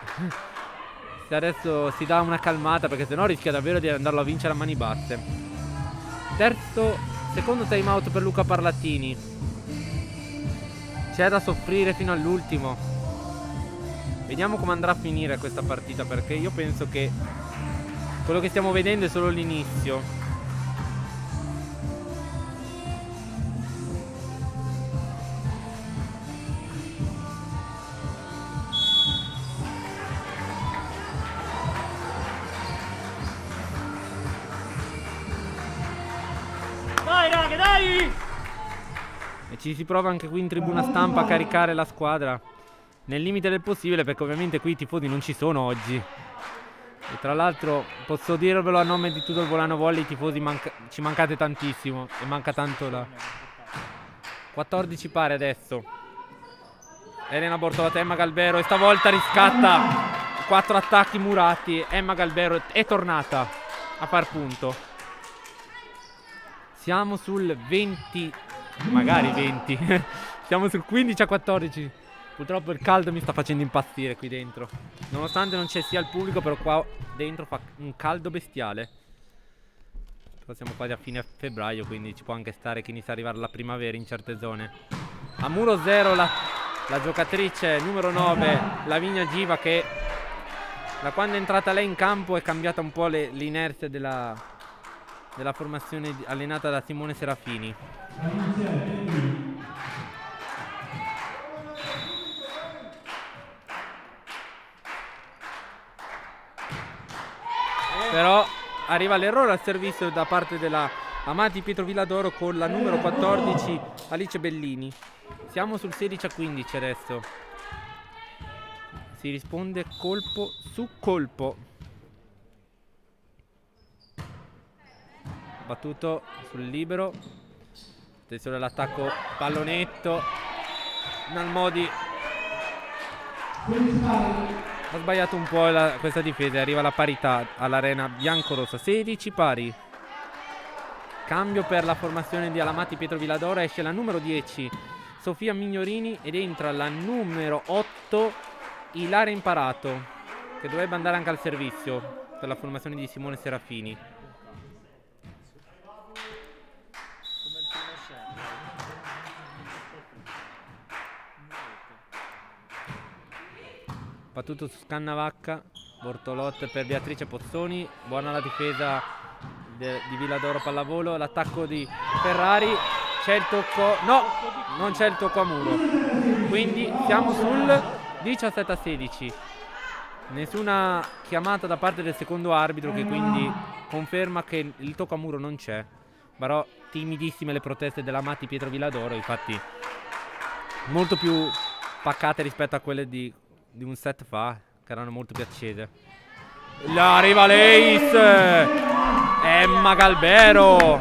adesso si dà una calmata, perché sennò rischia davvero di andarlo a vincere a mani basse. Secondo time out per Luca Parlatini. C'è da soffrire fino all'ultimo. Vediamo come andrà a finire questa partita, perché io penso che quello che stiamo vedendo è solo l'inizio. Dai! E ci si prova anche qui in tribuna stampa a caricare la squadra nel limite del possibile, perché ovviamente qui i tifosi non ci sono oggi. E tra l'altro posso dirvelo a nome di tutto il Volano Volley, i tifosi ci mancate tantissimo, e manca tanto la 14 pari adesso. Elena Bortolot, Emma Galbero, e stavolta riscatta 4 attacchi murati. Emma Galbero è tornata a far punto. Siamo sul 20, magari 20. Siamo sul 15-14. Purtroppo il caldo mi sta facendo impazzire qui dentro. Nonostante non ci sia il pubblico, però qua dentro fa un caldo bestiale. Però siamo quasi a fine febbraio, quindi ci può anche stare che inizia ad arrivare la primavera in certe zone. A muro 0 la giocatrice numero 9, Lavinia Giva, che da quando è entrata lei in campo è cambiata un po' l'inerzia della formazione allenata da Simone Serafini. Però arriva l'errore al servizio da parte della Amati Pietro Villadoro con la numero 14 Alice Bellini. Siamo sul 16-15 adesso. Si risponde colpo su colpo. Battuto sul libero. Attenzione all'attacco, pallonetto. Nalmodi ha sbagliato un po' questa difesa. Arriva la parità all'Arena Biancorossa. 16 pari. Cambio per la formazione di Alamati Pietro Villadoro. Esce la numero 10 Sofia Mignorini ed entra la numero 8 Ilaria Imparato, che dovrebbe andare anche al servizio per la formazione di Simone Serafini. battuto su Scannavacca, Bortolotte per Beatrice Pozzoni, buona la difesa di Villadoro pallavolo, l'attacco di Ferrari, c'è il tocco, no, non c'è il tocco a muro, quindi siamo sul 17-16, nessuna chiamata da parte del secondo arbitro che quindi conferma che il tocco a muro non c'è, però timidissime le proteste dell'Amati Pietro Villadoro, infatti molto più pacate rispetto a quelle di un set fa, che erano molto più accese. La arriva l'Ace, Emma Galbero,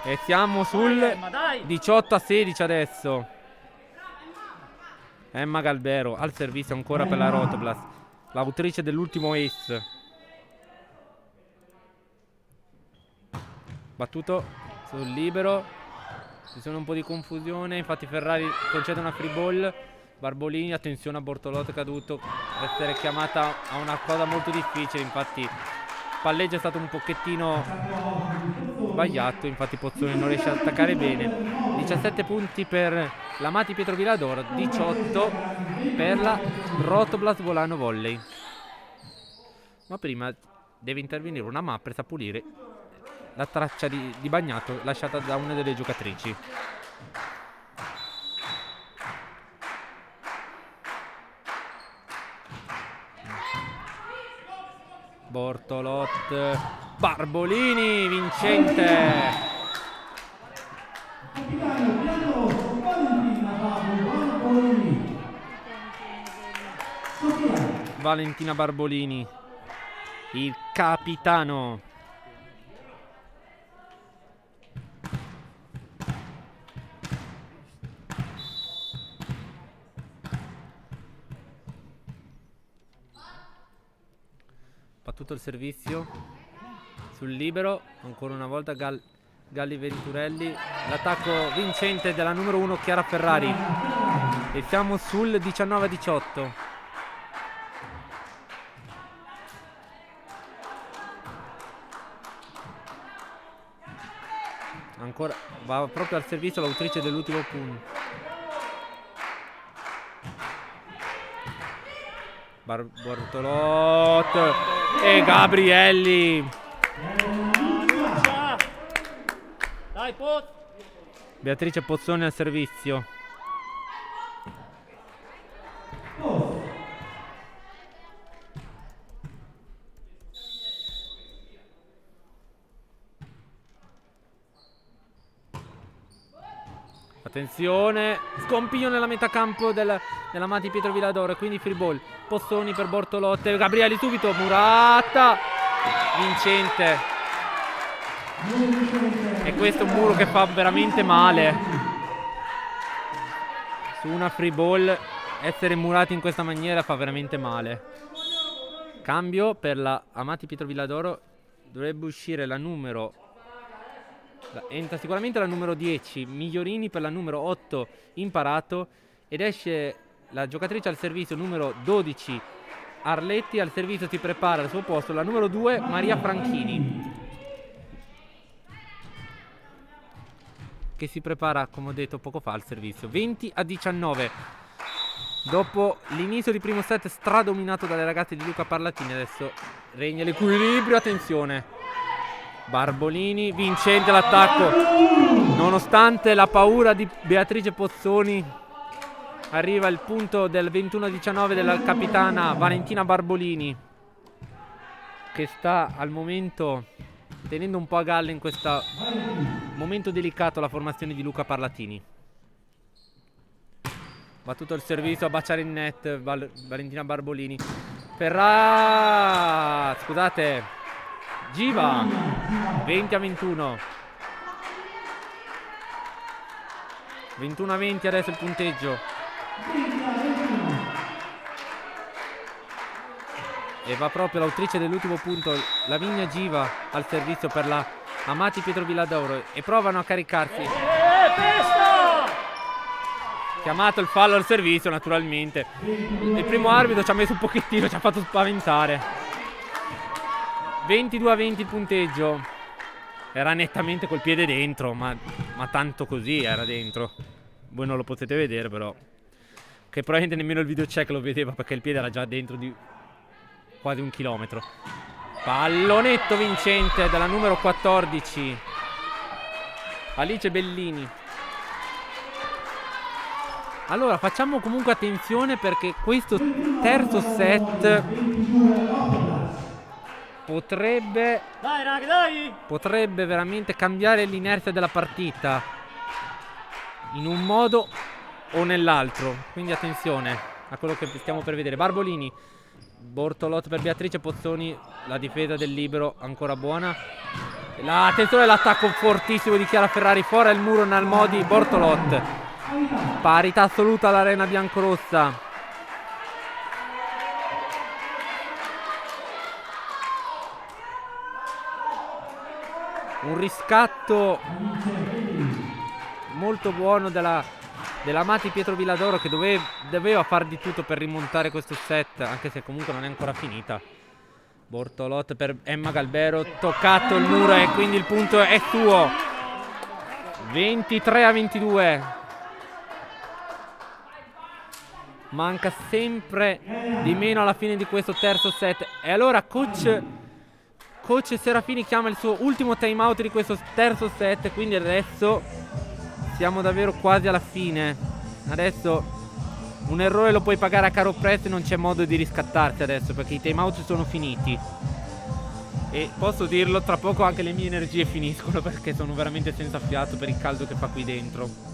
e siamo sul 18-16 adesso. Emma Galbero al servizio ancora per la Rotoblast, l'autrice dell'ultimo Ace. Battuto sul libero, ci sono un po' di confusione, infatti Ferrari concede una free ball. Barbolini, attenzione a Bortolotte, caduto, essere chiamata a una cosa molto difficile, infatti il palleggio è stato un pochettino sbagliato, infatti Pozzoni non riesce ad attaccare bene. 17 punti per l'Amati Pietro Villadoro, 18 per la Rotoblast Volano Volley. Ma prima deve intervenire una Mappres a pulire la traccia di bagnato lasciata da una delle giocatrici. Bortolotte, Barbolini, vincente. Valentina Barbolini, il capitano. Battuto il servizio sul libero, ancora una volta Galli Venturelli, l'attacco vincente della numero 1 Chiara Ferrari e siamo sul 19-18. Ancora va proprio al servizio l'autrice dell'ultimo punto. Bortolotte e Gabrielli. Dai, Poz. Beatrice Pozzoni al servizio. Attenzione, scompiglio nella metà campo dell'Amati Pietro Villadoro, quindi free ball. Pozzoni per Bortolotte, Gabrielli subito, Murata, vincente. E questo è un muro che fa veramente male. Su una free ball essere murati in questa maniera fa veramente male. Cambio per la Amati Pietro Villadoro, dovrebbe uscire la numero... entra sicuramente la numero 10 Migliorini per la numero 8 Imparato ed esce la giocatrice al servizio numero 12 Arletti, al servizio si prepara al suo posto la numero 2 Maria Franchini, che si prepara, come ho detto poco fa, al servizio. 20-19 dopo l'inizio di primo set stradominato dalle ragazze di Luca Parlatini, adesso regna l'equilibrio. Attenzione, Barbolini, vincente l'attacco, nonostante la paura di Beatrice Pozzoni. Arriva il punto del 21-19 della capitana Valentina Barbolini, che sta al momento tenendo un po' a galla in questo momento delicato la formazione di Luca Parlatini. Battuto il servizio a baciare in net Valentina Barbolini. Scusate, Giva, 20-21. 21-20 adesso il punteggio. E va proprio l'autrice dell'ultimo punto, Lavinia Giva, al servizio per la Amati Pietro Villadoro e provano a caricarsi. Chiamato il fallo al servizio, naturalmente. Il primo arbitro ci ha messo un pochettino, ci ha fatto spaventare. 22-20 il punteggio. Era nettamente col piede dentro, ma tanto così era dentro. Voi non lo potete vedere, però che probabilmente nemmeno il video check lo vedeva perché il piede era già dentro di quasi 1 chilometro. Pallonetto vincente dalla numero 14 Alice Bellini. Allora facciamo comunque attenzione perché questo terzo set potrebbe veramente cambiare l'inerzia della partita in un modo o nell'altro, quindi attenzione a quello che stiamo per vedere. Barbolini, Bortolot per Beatrice Pozzoni, la difesa del libero ancora buona. Attenzione all'attacco fortissimo di Chiara Ferrari, fuori il muro Nalmodi, Bortolot. Parità assoluta all'Arena biancorossa. Un riscatto molto buono della Mati Pietro Villadoro, che doveva far di tutto per rimontare questo set, anche se comunque non è ancora finita. Bortolot per Emma Galbero, toccato il muro e quindi il punto è suo. 23-22. Manca sempre di meno alla fine di questo terzo set. E allora coach Serafini chiama il suo ultimo time out di questo terzo set, quindi adesso siamo davvero quasi alla fine. Adesso un errore lo puoi pagare a caro prezzo e non c'è modo di riscattarsi adesso perché i time out sono finiti. E posso dirlo, tra poco anche le mie energie finiscono perché sono veramente senza fiato per il caldo che fa qui dentro.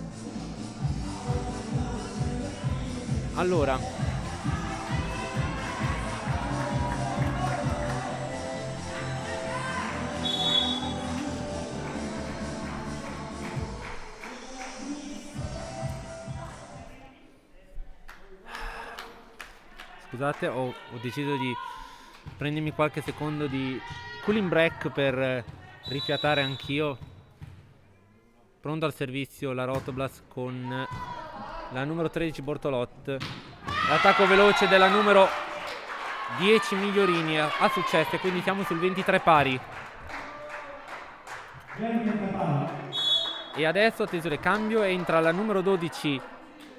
Allora, scusate, ho deciso di prendermi qualche secondo di cooling break per rifiatare anch'io. Pronto al servizio la Rotoblas con la numero 13 Bortolot. L'attacco veloce della numero 10 Migliorini ha successo e quindi siamo sul 23 pari. E adesso attenzione, cambio, entra la numero 12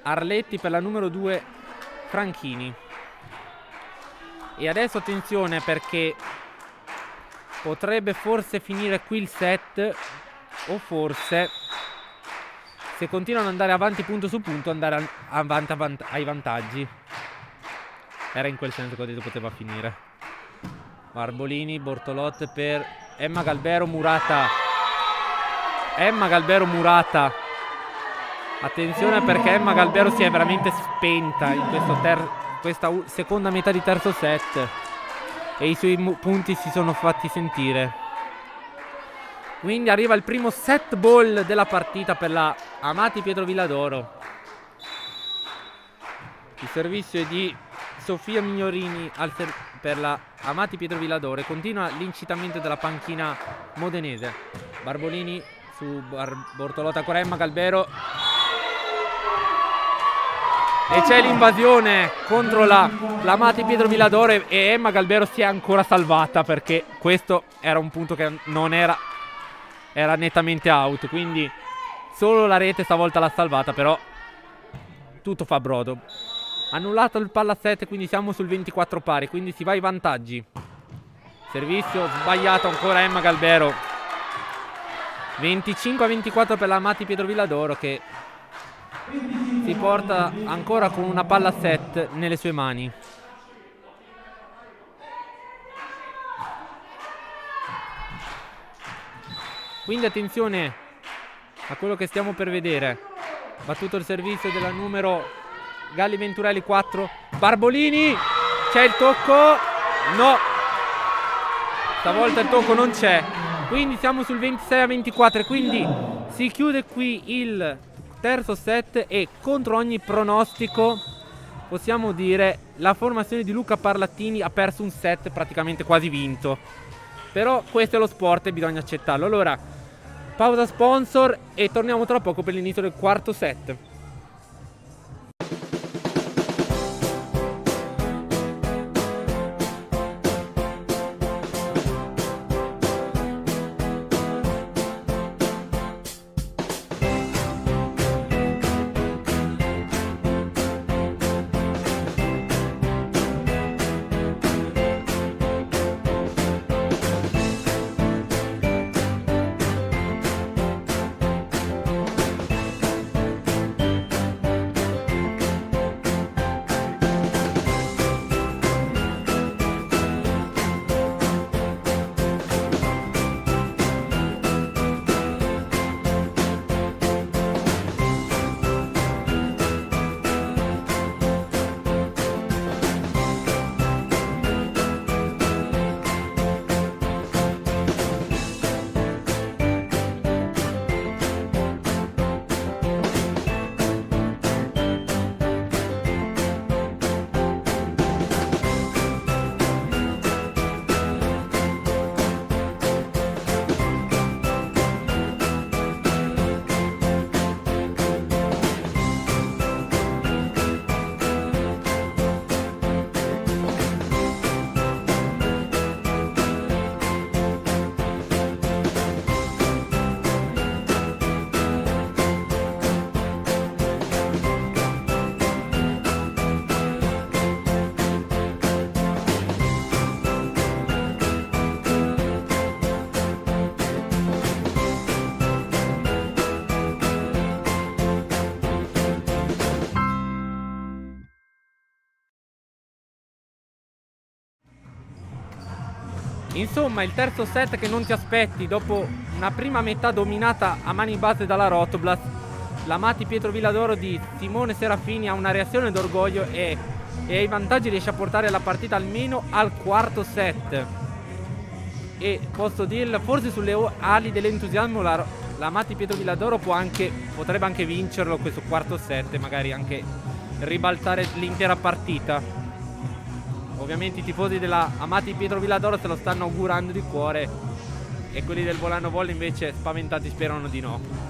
Arletti per la numero 2 Franchini. E adesso attenzione perché potrebbe forse finire qui il set, o forse, se continuano ad andare avanti punto su punto, andare avanti ai vantaggi. Era in quel senso che ho detto poteva finire. Barbolini, Bortolot per Emma Galbero, Murata. Emma Galbero, Murata. Attenzione perché Emma Galbero si è veramente spenta in questa seconda metà di terzo set e i suoi punti si sono fatti sentire. Quindi arriva il primo set ball della partita per la Amati Pietro Villadoro. Il servizio è di Sofia Mignorini per la Amati Pietro Villadoro e continua l'incitamento della panchina modenese. Barbolini su Bortolotta, ancora Emma Galbero. E c'è l'invasione contro la Amati Pietro Villadoro e Emma Galbero si è ancora salvata perché questo era un punto che non era nettamente out, quindi solo la rete stavolta l'ha salvata, però tutto fa brodo. Annullato il palla 7, quindi siamo sul 24 pari, quindi si va ai vantaggi. Servizio sbagliato ancora Emma Galbero. 25-24 per la Amati Pietro Villadoro che si porta ancora con una palla set nelle sue mani. Quindi attenzione a quello che stiamo per vedere. Battuto il servizio della numero Galli Venturelli 4. Barbolini, c'è il tocco? No, stavolta il tocco non c'è. Quindi siamo sul 26-24 e quindi si chiude qui il terzo set e contro ogni pronostico possiamo dire la formazione di Luca Parlattini ha perso un set praticamente quasi vinto. Però questo è lo sport e bisogna accettarlo. Allora, pausa sponsor e torniamo tra poco per l'inizio del quarto set. Insomma, il terzo set che non ti aspetti dopo una prima metà dominata a mani basse dalla Rotoblast. L'Amati Pietro Villadoro di Simone Serafini ha una reazione d'orgoglio e ai vantaggi riesce a portare la partita almeno al quarto set. E posso dirlo, forse sulle ali dell'entusiasmo l'Amati Pietro Villadoro potrebbe anche vincerlo questo quarto set e magari anche ribaltare l'intera partita. Ovviamente i tifosi della Amati Pietro Villadoro se lo stanno augurando di cuore e quelli del Volano Volley invece spaventati sperano di no.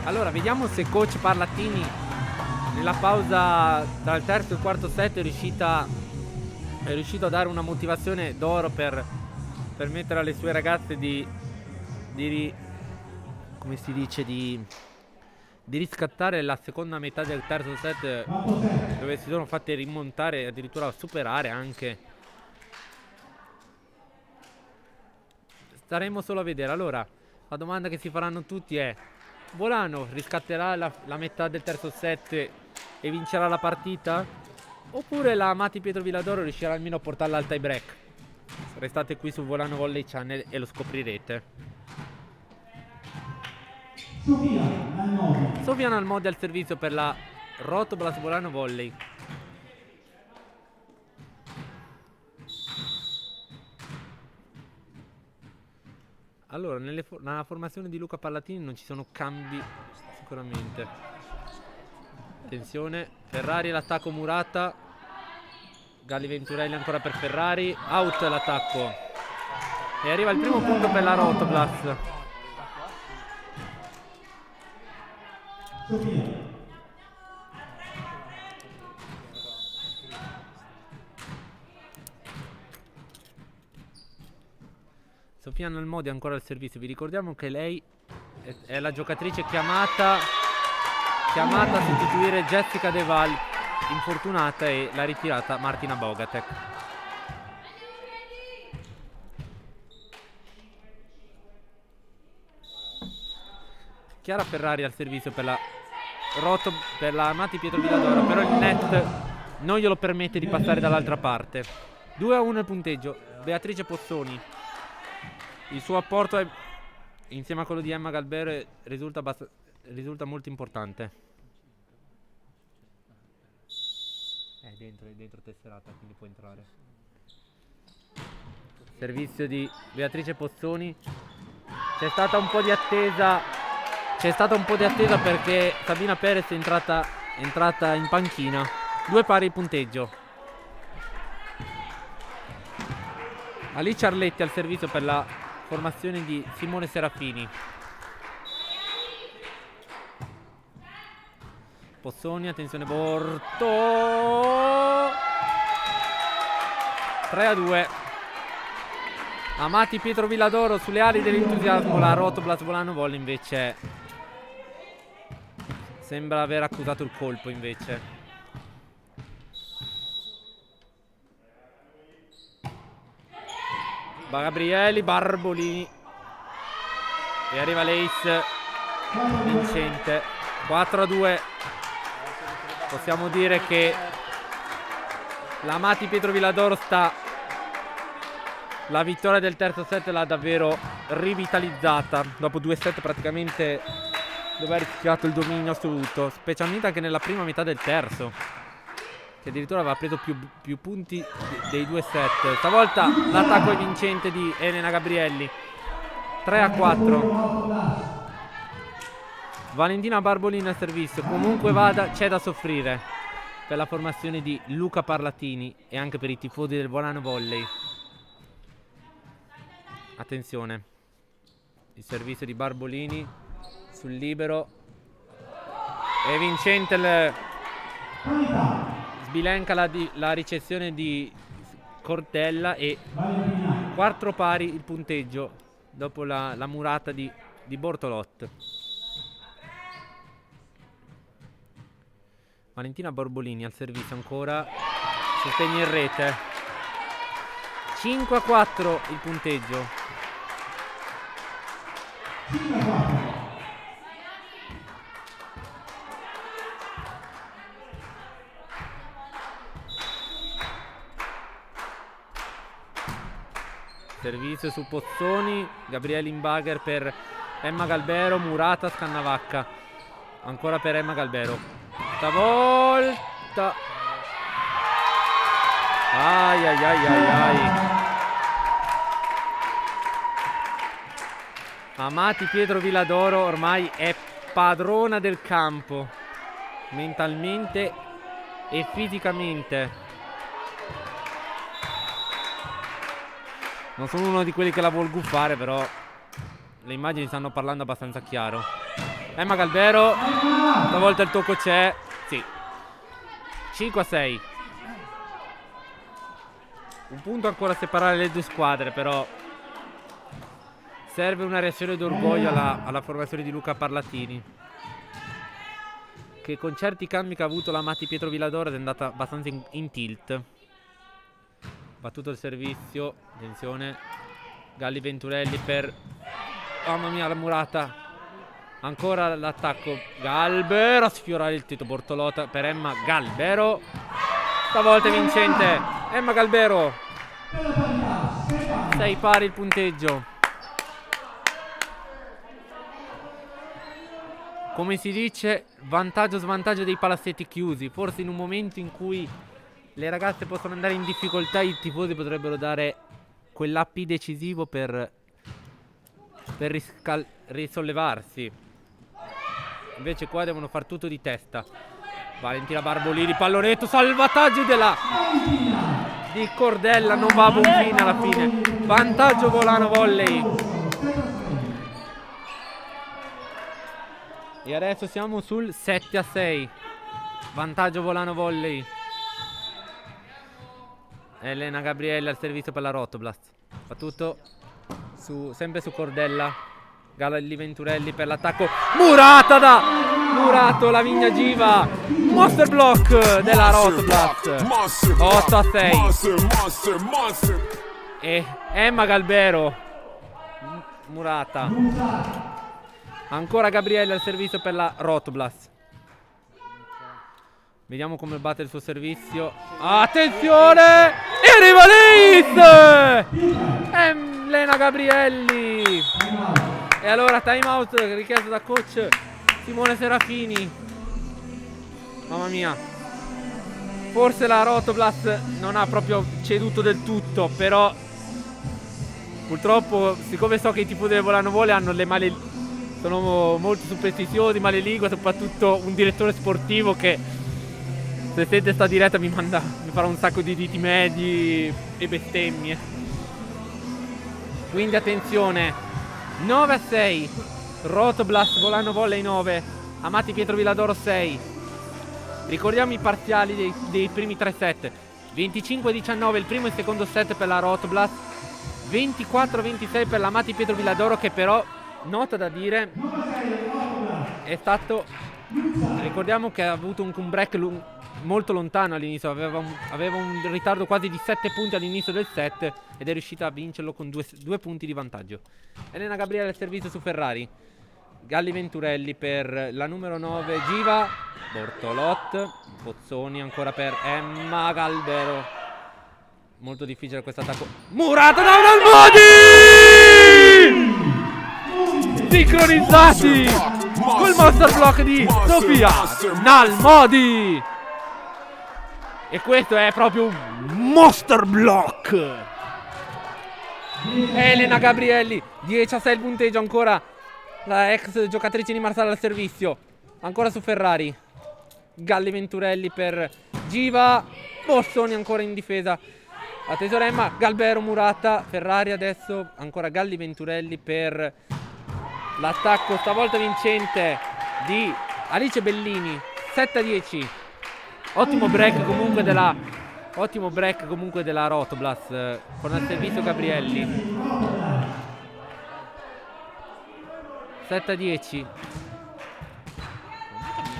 Allora, vediamo se coach Parlatini nella pausa tra il terzo e il quarto set è riuscito a dare una motivazione d'oro per permettere alle sue ragazze di come si dice, di riscattare la seconda metà del terzo set, dove si sono fatte rimontare e addirittura superare anche. Staremo solo a vedere. Allora, la domanda che si faranno tutti è: Volano riscatterà la metà del terzo set e vincerà la partita? Oppure la Amati Pietro Villadoro riuscirà almeno a portarla al tie break? Restate qui su Volano Volley Channel e lo scoprirete. Sofia Nalmodi al servizio per la Rotoblast Volano Volley. Allora, nella formazione di Luca Pallatini non ci sono cambi sicuramente. Attenzione, Ferrari l'attacco Murata. Galli Venturelli ancora per Ferrari. Out l'attacco. E arriva il primo punto per la Rotoblast. Sofia Nalmodi ancora al servizio. Vi ricordiamo che lei è la giocatrice chiamata a sostituire Jessica De Val, infortunata, e la ritirata Martina Bogatek. Chiara Ferrari al servizio per la Amati Pietro Villadoro, però il net non glielo permette di passare dall'altra parte. 2-1 il punteggio. Beatrice Pozzoni, il suo apporto insieme a quello di Emma Galbero risulta molto importante. È dentro tesserata, quindi può entrare. Servizio di Beatrice Pozzoni. C'è stata un po' di attesa perché Sabina Perez è entrata in panchina. 2 pari il punteggio. Alice Arletti al servizio per la formazione di Simone Serafini. Pozzoni, attenzione, Borto. 3-2. Amati Pietro Villadoro sulle ali dell'entusiasmo. La Rotoblast Volano Volley invece sembra aver accusato il colpo invece. Gabrieli, Barbolini. E arriva l'ace vincente. 4-2. Possiamo dire che l'Amati Pietro Villadoro la vittoria del terzo set l'ha davvero rivitalizzata dopo 2 set praticamente dove ha rischiato il dominio assoluto, specialmente anche nella prima metà del terzo, che addirittura aveva preso più punti dei 2 set. Stavolta l'attacco è vincente di Elena Gabrielli. 3-4. Valentina Barbolini al servizio. Comunque vada, c'è da soffrire per la formazione di Luca Parlatini e anche per i tifosi del Volano Volley. Attenzione, il servizio di Barbolini sul libero. E vincente sbilenca la ricezione di Cortella e 4 pari il punteggio dopo la murata di Bortolot. Valentina Barbolini al servizio ancora. sostegno in rete. 5-4 il punteggio. 5-4. Servizio su Pozzoni, Gabriele Inbagher per Emma Galbero, Murata, Scannavacca. Ancora per Emma Galbero. Stavolta. Ai ai ai ai ai. Amati Pietro Villadoro ormai è padrona del campo, mentalmente e fisicamente. Non sono uno di quelli che la vuol guffare, però le immagini stanno parlando abbastanza chiaro. Emma Galbero, stavolta il tocco c'è. Sì. 5-6. Un punto ancora a separare le due squadre, però serve una reazione d'orgoglio alla formazione di Luca Parlatini, che con certi cambi che ha avuto la Matti Pietro Villadoro è andata abbastanza in tilt. Battuto il servizio, attenzione, Galli Venturelli per, mamma mia, la Murata, ancora l'attacco, Galbero a sfiorare il tetto, Bortolotta per Emma Galbero, stavolta è vincente Emma Galbero. 6 pari il punteggio. Come si dice, vantaggio svantaggio dei palazzetti chiusi. Forse in un momento in cui le ragazze possono andare in difficoltà, i tifosi potrebbero dare quell'AP decisivo per risollevarsi. Invece qua devono far tutto di testa. Valentina Barbolini, pallonetto, salvataggio di Cordella, non va a buon fine alla fine. Vantaggio Volano Volley. E adesso siamo sul 7-6. Vantaggio Volano Volley. Elena Gabriella al servizio per la Rotoblast. Fa tutto sempre su Cordella. Galli Venturelli per l'attacco. Murata da Murato, Lavinia Giva. Monster block della Rotoblast. 8-6. E Emma Galbero. Murata. Ancora Gabriella al servizio per la Rotoblast. Vediamo come batte il suo servizio. Attenzione! E arriva l'Ace! Elena Gabrielli. E allora time out richiesto da coach Simone Serafini. Mamma mia. Forse la Rotoblast non ha proprio ceduto del tutto, però purtroppo, siccome so che i tifosi del Volano Volley hanno le male, sono molto superstiziosi, male lingua, soprattutto un direttore sportivo che, se sente sta diretta, mi farà un sacco di diti medi e bestemmie. Quindi attenzione, 9-6, Rotoblast Volano Volley 9, Amati Pietro Villadoro 6. Ricordiamo i parziali dei primi 3 set. 25-19 il primo e il secondo set per la Rotoblast, 24-26 per l'Amati Pietro Villadoro, che però, nota da dire, è stato, ricordiamo che ha avuto un comeback molto lontano all'inizio, aveva un ritardo quasi di 7 punti all'inizio del set ed è riuscita a vincerlo con 2 punti di vantaggio. Elena Gabriele al servizio su Ferrari. Galli Venturelli per la numero 9 Giva. Bortolot, Pozzoni ancora per Emma Galbero. Molto difficile questo attacco. Murata da Nalmodi! Sincronizzati col monster block di Sofia Nalmodi. E questo è proprio un monster block. Elena Gabrielli, 10-6 il punteggio, ancora la ex giocatrice di Marsala al servizio. Ancora su Ferrari. Galli Venturelli per Giva. Bossoni ancora in difesa. Attenzione Emma Galbero, Murata, Ferrari adesso. Ancora Galli Venturelli per l'attacco stavolta vincente di Alice Bellini. 7-10. Ottimo break comunque della Rotoblast con al servizio Gabrielli. 7-10. Un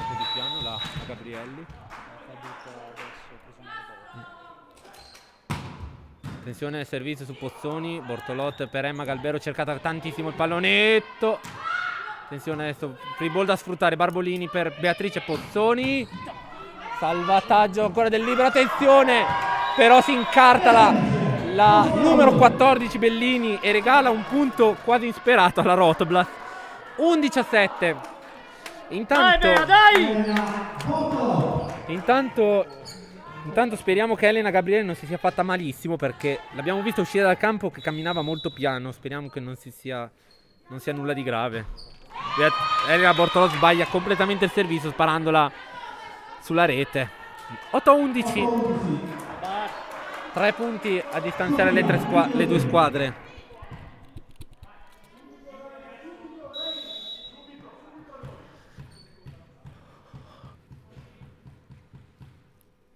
po' di piano la Gabrielli. Attenzione al servizio su Pozzoni. Bortolotta per Emma Galbero, cercata tantissimo il pallonetto. Attenzione adesso, free ball da sfruttare. Barbolini per Beatrice Pozzoni. Salvataggio ancora del libero, attenzione! Però si incarta la numero 14 Bellini e regala un punto quasi insperato alla Rotoblas. 11-7. Intanto speriamo che Elena Gabriele non si sia fatta malissimo, perché l'abbiamo visto uscire dal campo che camminava molto piano. Speriamo che non sia nulla di grave. Elena Bortolò sbaglia completamente il servizio sparandola sulla rete. 8-11. 3 punti a distanziare le due squadre.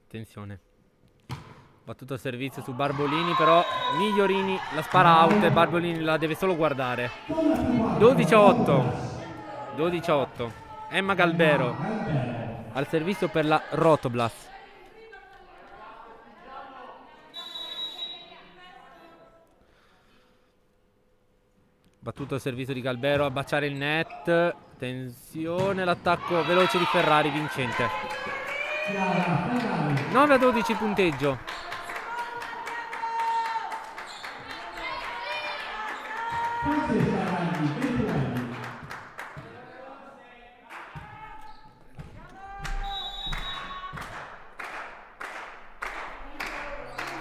Attenzione. Battuto il servizio su Barbolini, però Migliorini la spara out e Barbolini la deve solo guardare. 12-8. Emma Galbero al servizio per la Rotoblas. Battuto il servizio di Galbero a baciare il net. Attenzione, l'attacco veloce di Ferrari vincente. 9-12 il punteggio.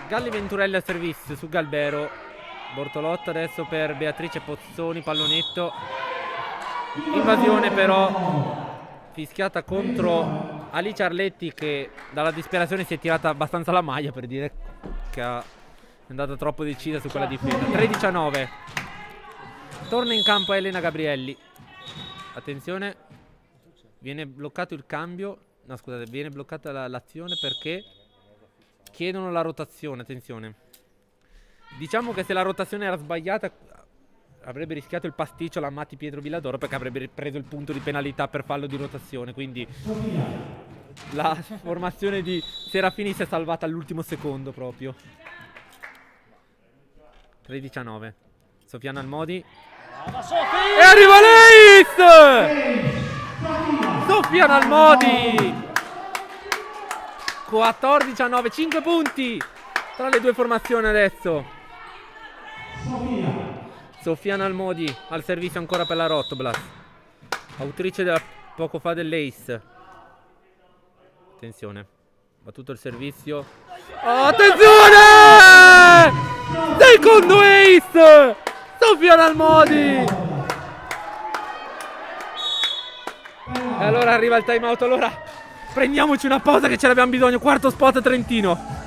Galli Venturelli al servizio su Galbero. Bortolotta adesso per Beatrice Pozzoni, pallonetto. Invasione però fischiata contro Alice Arletti, che dalla disperazione si è tirata abbastanza la maglia, per dire che è andata troppo decisa su quella difesa. 13-9. Torna in campo Elena Gabrielli. Attenzione, viene bloccato il cambio. No, scusate, viene bloccata l'azione perché chiedono la rotazione. Attenzione. Diciamo che se la rotazione era sbagliata avrebbe rischiato il pasticcio la Matti Pietro Villadoro, perché avrebbe preso il punto di penalità per fallo di rotazione. Quindi la formazione di Serafini si è salvata all'ultimo secondo proprio. 13-9. Sofiana Almodi. E arriva l'Ace! Sofiana Almodi! 14-9, 5 punti tra le due formazioni adesso. Sofiana Almodi al servizio ancora per la Rotoblas, autrice della poco fa dell'Ace. Attenzione, battuto il servizio. Oh, attenzione! Secondo Ace! Sofiana Almodi! E allora arriva il time out. Allora prendiamoci una pausa che ce l'abbiamo bisogno. Quarto spot Trentino.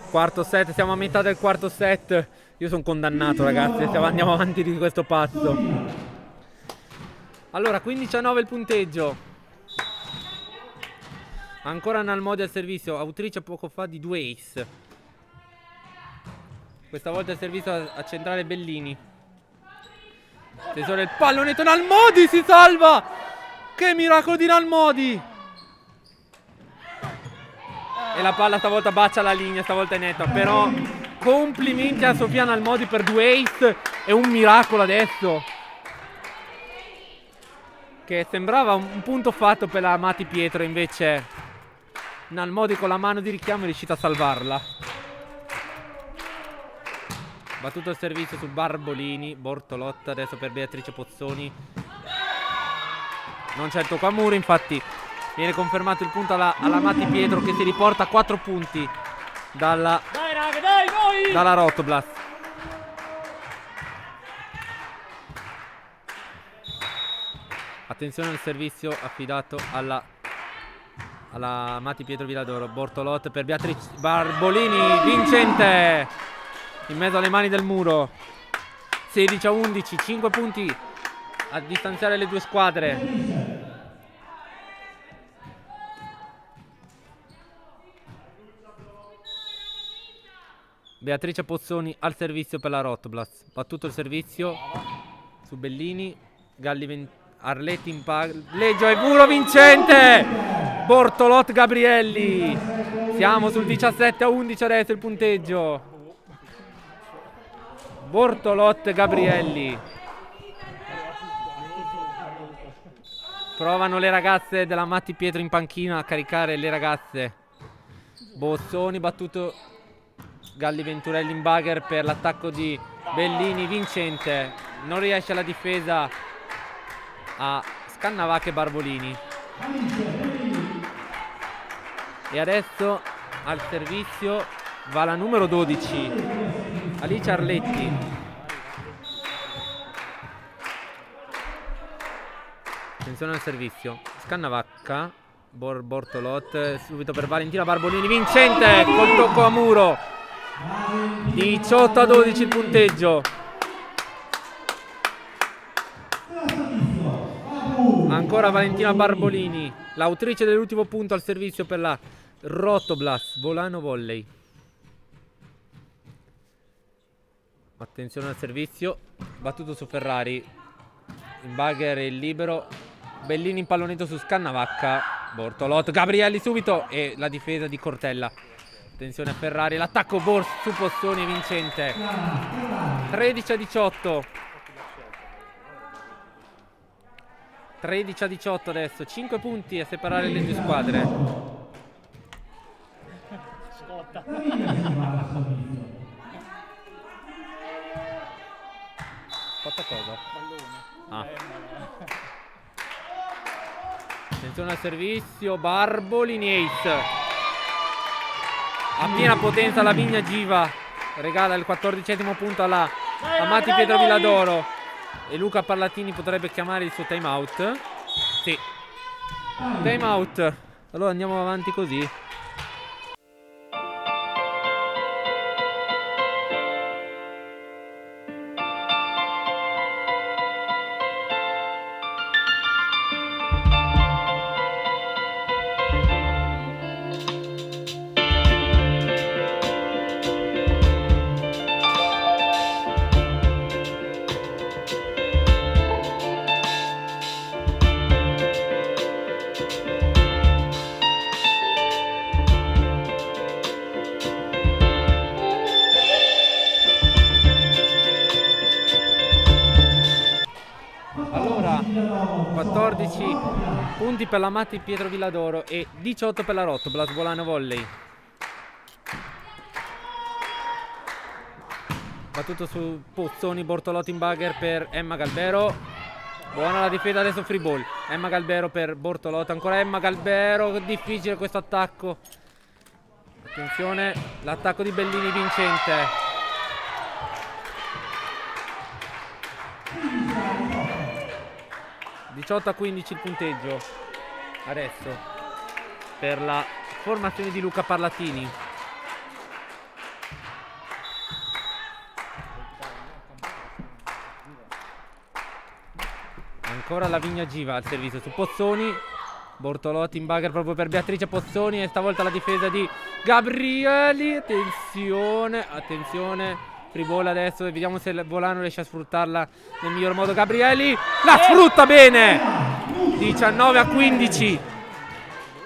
Quarto set, siamo a metà del quarto set. Io sono condannato, ragazzi. Andiamo avanti di questo pazzo. Allora, 15-9 il punteggio. Ancora Nalmodi al servizio, autrice poco fa di 2 ace. Questa volta il servizio a centrale Bellini. Tesoro il pallonetto, Nalmodi si salva! Che miracolo di Nalmodi! E la palla stavolta bacia la linea, stavolta è netta. Però complimenti a Sofiana Almodi per 2 ace. È un miracolo adesso, che sembrava un punto fatto per la Matti Pietro. Invece Nalmodi con la mano di richiamo è riuscita a salvarla. Battuto il servizio su Barbolini. Bortolotta adesso per Beatrice Pozzoni. Non c'è il tocco a muro, infatti viene confermato il punto alla Matti Pietro, che si riporta a 4 punti dalla Rotoblas. Attenzione al servizio affidato alla alla Matti Pietro Villadoro. Bortolot per Beatrice Barbolini, vincente in mezzo alle mani del muro. 16-11, 5 punti a distanziare le due squadre. Beatrice Pozzoni al servizio per la Rotblas. Battuto il servizio su Bellini. Arletti in palleggio e muro vincente. Bortolot Gabrielli. Siamo sul 17-11 adesso il punteggio. Bortolot Gabrielli. Provano le ragazze della Matti Pietro in panchina a caricare le ragazze. Bozzoni battuto Galli Venturelli in bugger per l'attacco di Bellini, vincente. Non riesce alla difesa a Scannavacca e Barbolini. E adesso al servizio va la numero 12, Alice Arletti. Attenzione al servizio. Scannavacca, Bortolot, subito per Valentina Barbolini, vincente col tocco a muro. 18-12 il punteggio. Ancora Valentina Barbolini, l'autrice dell'ultimo punto al servizio per la Rotoblas Volano Volley. Attenzione al servizio, battuto su Ferrari, in bugger il libero, Bellini in pallonetto su Scannavacca, Bortolot, Gabrielli subito e la difesa di Cortella. Attenzione a Ferrari, l'attacco su Pozzoni è vincente. 13-18. 13-18 adesso, 5 punti a separare le due squadre. Scotta. Scotta cosa? Pallone. Attenzione al servizio, Barbolini ace. A piena potenza la Vigna Giva regala il 14° punto alla Matti Pietro Villadoro. E Luca Parlatini potrebbe chiamare il suo time out. Sì, time out. Allora andiamo avanti così. Allora 14 punti per la Matti Pietro Villadoro e 18 per la Rotoblas Volano Volley. Battuto su Pozzoni, Bortolotti in bugger per Emma Galbero. Buona la difesa adesso, free ball. Emma Galbero per Bortolotti, ancora Emma Galbero, difficile questo attacco. Attenzione, l'attacco di Bellini vincente. 18-15 il punteggio adesso per la formazione di Luca Parlatini. Ancora la Vigna Giva al servizio su Pozzoni, Bortolotti in bugger proprio per Beatrice Pozzoni e stavolta la difesa di Gabrielli. Attenzione, attenzione, free ball adesso e vediamo se il Volano riesce a sfruttarla nel miglior modo. Gabrielli la sfrutta bene. 19-15,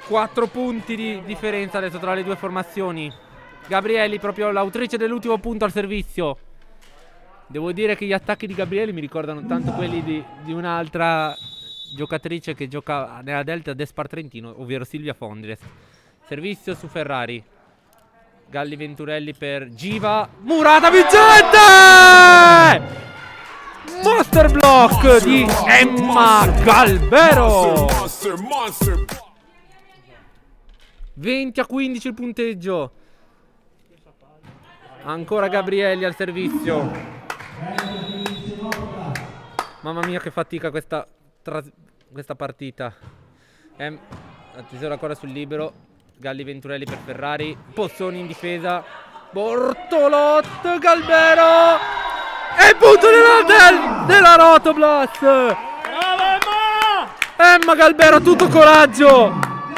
4 punti di differenza adesso tra le due formazioni. Gabrielli proprio l'autrice dell'ultimo punto al servizio. Devo dire che gli attacchi di Gabrielli mi ricordano tanto quelli di un'altra giocatrice che gioca nella Delta Despar Trentino, ovvero Silvia Fondres. Servizio su Ferrari, Galli Venturelli per Giva, Murata vincente! Monster block di Emma Galbero. 20-15 il punteggio. Ancora Gabrielli al servizio. Mamma mia che fatica questa partita. Attenzione ancora sul libero. Galli Venturelli per Ferrari. Pozzoni in difesa. Bortolot, Galbero. E il punto della Rotoblast. Bravo Emma! Emma Galbero, tutto coraggio,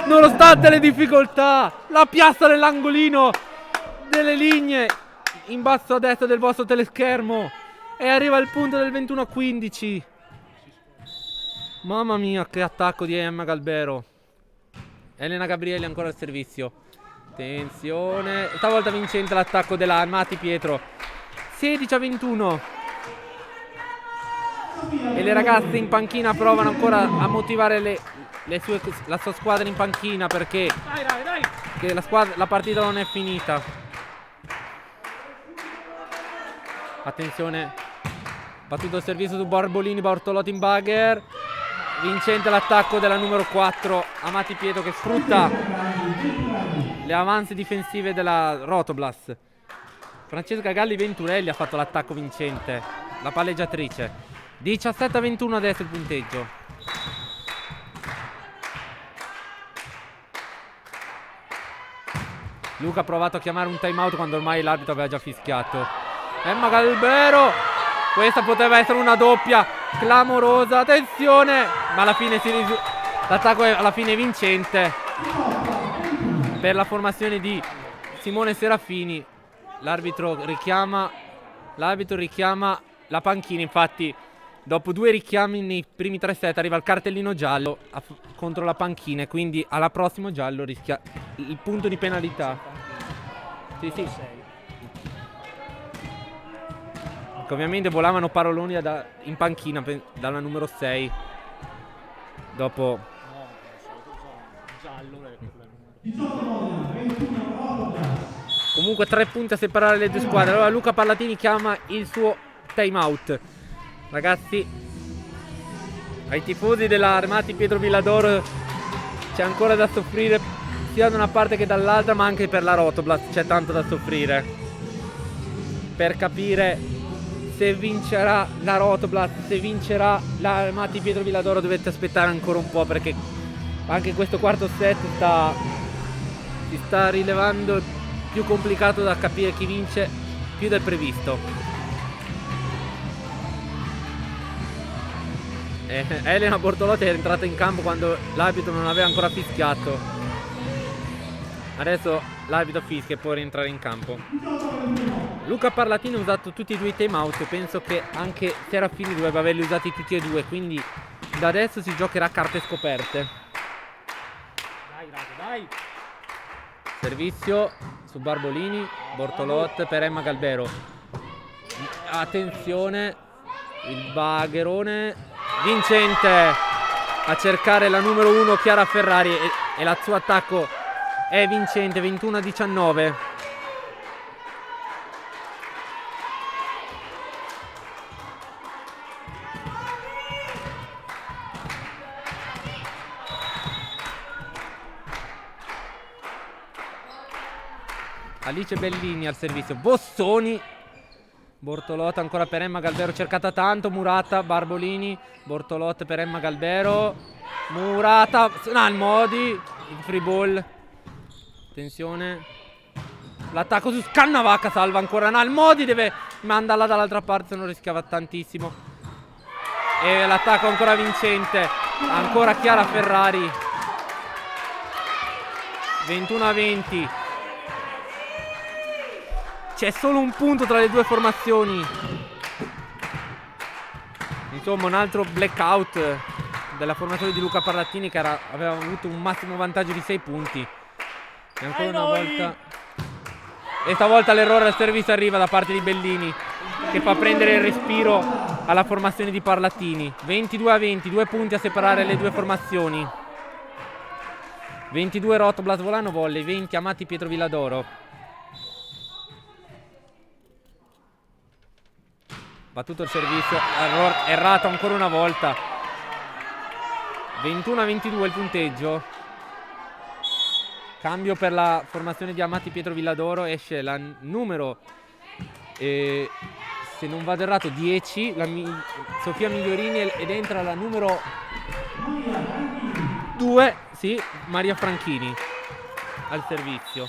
nonostante le difficoltà. La piazza nell'angolino delle linee in basso a destra del vostro teleschermo e arriva il punto del 21-15. Mamma mia, che attacco di Emma Galbero. Elena Gabrielli ancora al servizio. Attenzione, stavolta vincente l'attacco della Amati Pietro. 16-21. E le ragazze in panchina provano ancora a motivare la sua squadra in panchina, perché Dai! che la partita non è finita. Attenzione, battuto il servizio su Barbolini, Bortolotti in bugger. Vincente l'attacco della numero 4 Amati Pietro, che sfrutta le avanze difensive della Rotoblast. Francesca Galli Venturelli ha fatto l'attacco vincente, la palleggiatrice. 17-21 adesso il punteggio. Luca ha provato a chiamare un time out quando ormai l'arbitro aveva già fischiato. Emma Galbero, questa poteva essere una doppia clamorosa, attenzione, ma alla fine l'attacco è alla fine vincente per la formazione di Simone Serafini. L'arbitro richiama la panchina. Infatti dopo 2 richiami nei primi 3 set arriva il cartellino giallo contro la panchina, e quindi alla prossimo giallo rischia il punto di penalità. Sì. Che ovviamente volavano paroloni in panchina dalla numero 6. Dopo Giallo è comunque 3 punti a separare le due squadre. Allora Luca Parlatini chiama il suo time out. Ragazzi, ai tifosi della Armati Pietro Villadoro c'è ancora da soffrire sia da una parte che dall'altra, ma anche per la Rotoblast c'è tanto da soffrire. Per capire se vincerà la Rotoblast, se vincerà la Armati Pietro Villadoro, dovete aspettare ancora un po', perché anche questo quarto set si sta rilevando più complicato da capire chi vince più del previsto. Elena Bortolotti è entrata in campo quando l'arbitro non aveva ancora fischiato. Adesso l'arbitro fischia e può rientrare in campo. Luca Parlatini ha usato tutti e 2 i time out. Penso che anche Serafini dovrebbe averli usati tutti e 2, quindi da adesso si giocherà a carte scoperte. Dai! Servizio su Barbolini, Bortolot per Emma Galbero. Attenzione, il bagherone vincente a cercare la numero 1 Chiara Ferrari, e il suo attacco è vincente. 21-19. Alice Bellini al servizio. Bossoni, Bortolot ancora per Emma Galbero, cercata tanto. Murata, Barbolini, Bortolot per Emma Galbero. Murata, Nalmodi, il free ball. Attenzione, l'attacco su Scannavacca, salva ancora Nalmodi, deve mandarla dall'altra parte, se non rischiava tantissimo. E l'attacco ancora vincente, ancora Chiara Ferrari. 21-20. C'è solo un punto tra le due formazioni. Insomma, un altro blackout della formazione di Luca Parlatini, che aveva avuto un massimo vantaggio di 6 punti. E ancora una volta. E stavolta l'errore al servizio arriva da parte di Bellini, che fa prendere il respiro alla formazione di Parlatini. 22-20, 2 punti a separare le due formazioni. 22 Rotoblast Volano Volley, 20 Amati Pietro Villadoro. Battuto il servizio, errato ancora una volta. 21-22 il punteggio. Cambio per la formazione di Amati Pietro Villadoro. Esce la numero, se non vado errato, 10, Sofia Migliorini, ed entra la numero 22, sì, Maria Franchini al servizio.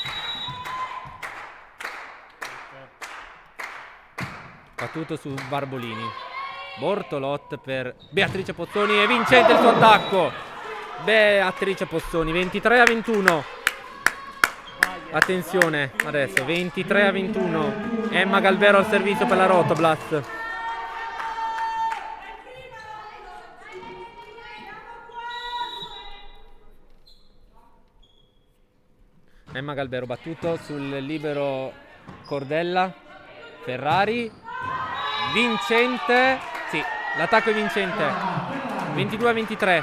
Battuto su Barbolini. Bortolot per Beatrice Pozzoni e vincente il suo attacco. Beatrice Pozzoni, 23-21. Attenzione, adesso 23-21. Emma Galbero al servizio per la Rotoblast. Emma Galbero battuto sul libero Cordella. Ferrari. Vincente. Sì, l'attacco è vincente. 22-23.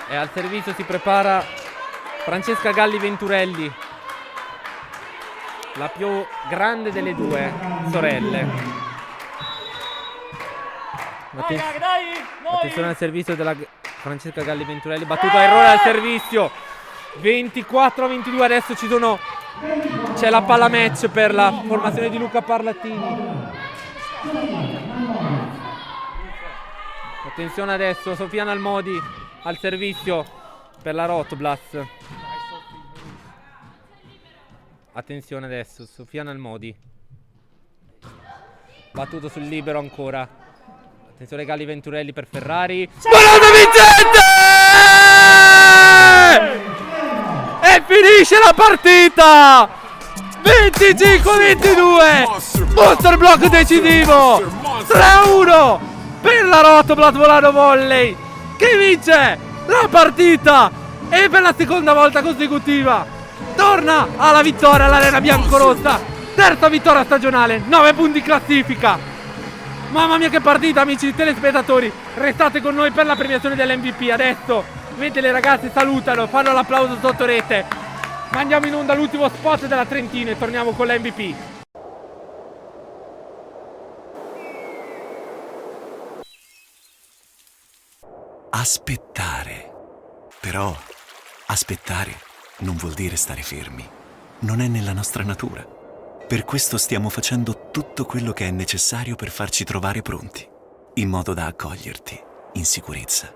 E al servizio si prepara Francesca Galli Venturelli, la più grande delle due sorelle. Attenzione al servizio della Francesca Galli Venturelli, battuto a errore al servizio. 24-22, adesso c'è la palla match per la formazione di Luca Parlattini. Attenzione adesso, Sofia Nalmodi al servizio per la Rotoblast. Attenzione adesso, Sofia Nalmodi. Battuto sul libero ancora. Attenzione Galli Venturelli per Ferrari. Buono vincente! E finisce la partita! 25-22! Monster block decisivo! 3-1 per la Rotoblast Volano Volley, che vince la partita e per la seconda volta consecutiva torna alla vittoria all'Arena Biancorossa. Terza vittoria stagionale, 9 punti in classifica. Mamma mia che partita, amici telespettatori. Restate con noi per la premiazione dell'MVP. Adesso, mentre le ragazze salutano, fanno l'applauso sotto rete, mandiamo in onda l'ultimo spot della Trentina e torniamo con l'MVP. Aspettare. Però aspettare non vuol dire stare fermi. Non è nella nostra natura. Per questo stiamo facendo tutto quello che è necessario per farci trovare pronti, in modo da accoglierti in sicurezza.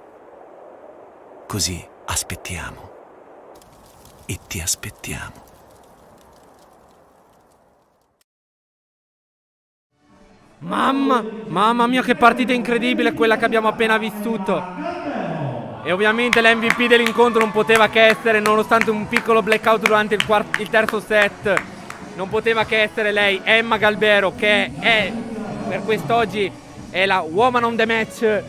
Così aspettiamo e ti aspettiamo. Mamma mia che partita incredibile quella che abbiamo appena vissuto. E ovviamente l'MVP dell'incontro non poteva che essere, nonostante un piccolo blackout durante il terzo set, non poteva che essere lei, Emma Galbero, che è per quest'oggi è la woman on the match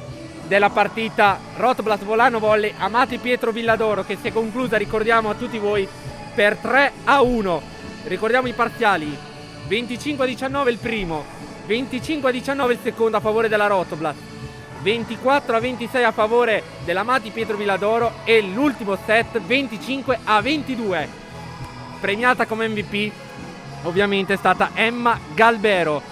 della partita Rotoblast Volano Volley Amati Pietro Villadoro, che si è conclusa, ricordiamo a tutti voi, per 3-1. Ricordiamo i parziali: 25-19 il primo, 25-19 il secondo a favore della Rotoblast, 24-26 a favore dell'Amati Pietro Villadoro e l'ultimo set 25-22. Premiata come MVP ovviamente è stata Emma Galbero.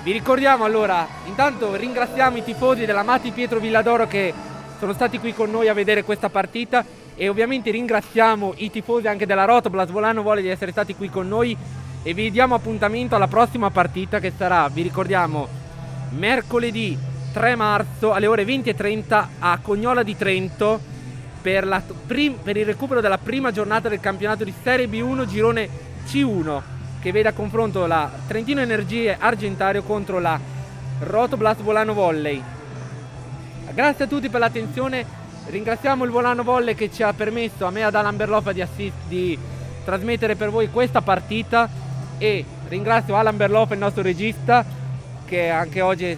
Vi ricordiamo allora, intanto ringraziamo i tifosi dell'Amati Pietro Villadoro che sono stati qui con noi a vedere questa partita, e ovviamente ringraziamo i tifosi anche della Rotoblast Volano Volley di essere stati qui con noi, e vi diamo appuntamento alla prossima partita che sarà, vi ricordiamo, mercoledì 3 marzo alle ore 20:30 a Cognola di Trento per il recupero della prima giornata del campionato di Serie B1 Girone C1, che vede a confronto la Trentino Energie Argentario contro la Rotoblast Volano Volley. Grazie a tutti per l'attenzione, ringraziamo il Volano Volley che ci ha permesso, a me e ad Alan Berloffa, di trasmettere per voi questa partita, e ringrazio Alan Berloffa, il nostro regista, che anche oggi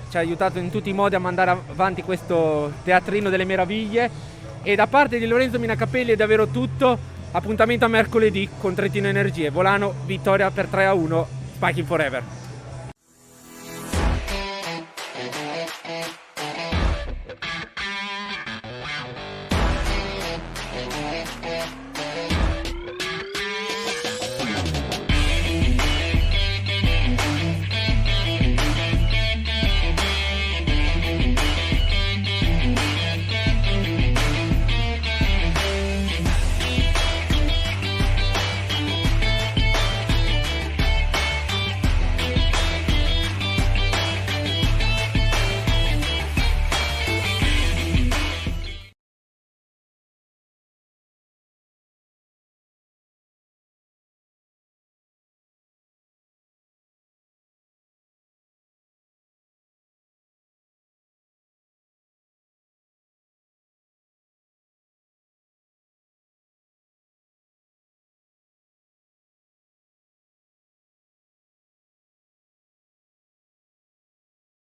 ci ha aiutato in tutti i modi a mandare avanti questo teatrino delle meraviglie. E da parte di Lorenzo Minacapelli è davvero tutto. Appuntamento a mercoledì con Trentino Energie. Volano vittoria per 3-1. Spiking Forever.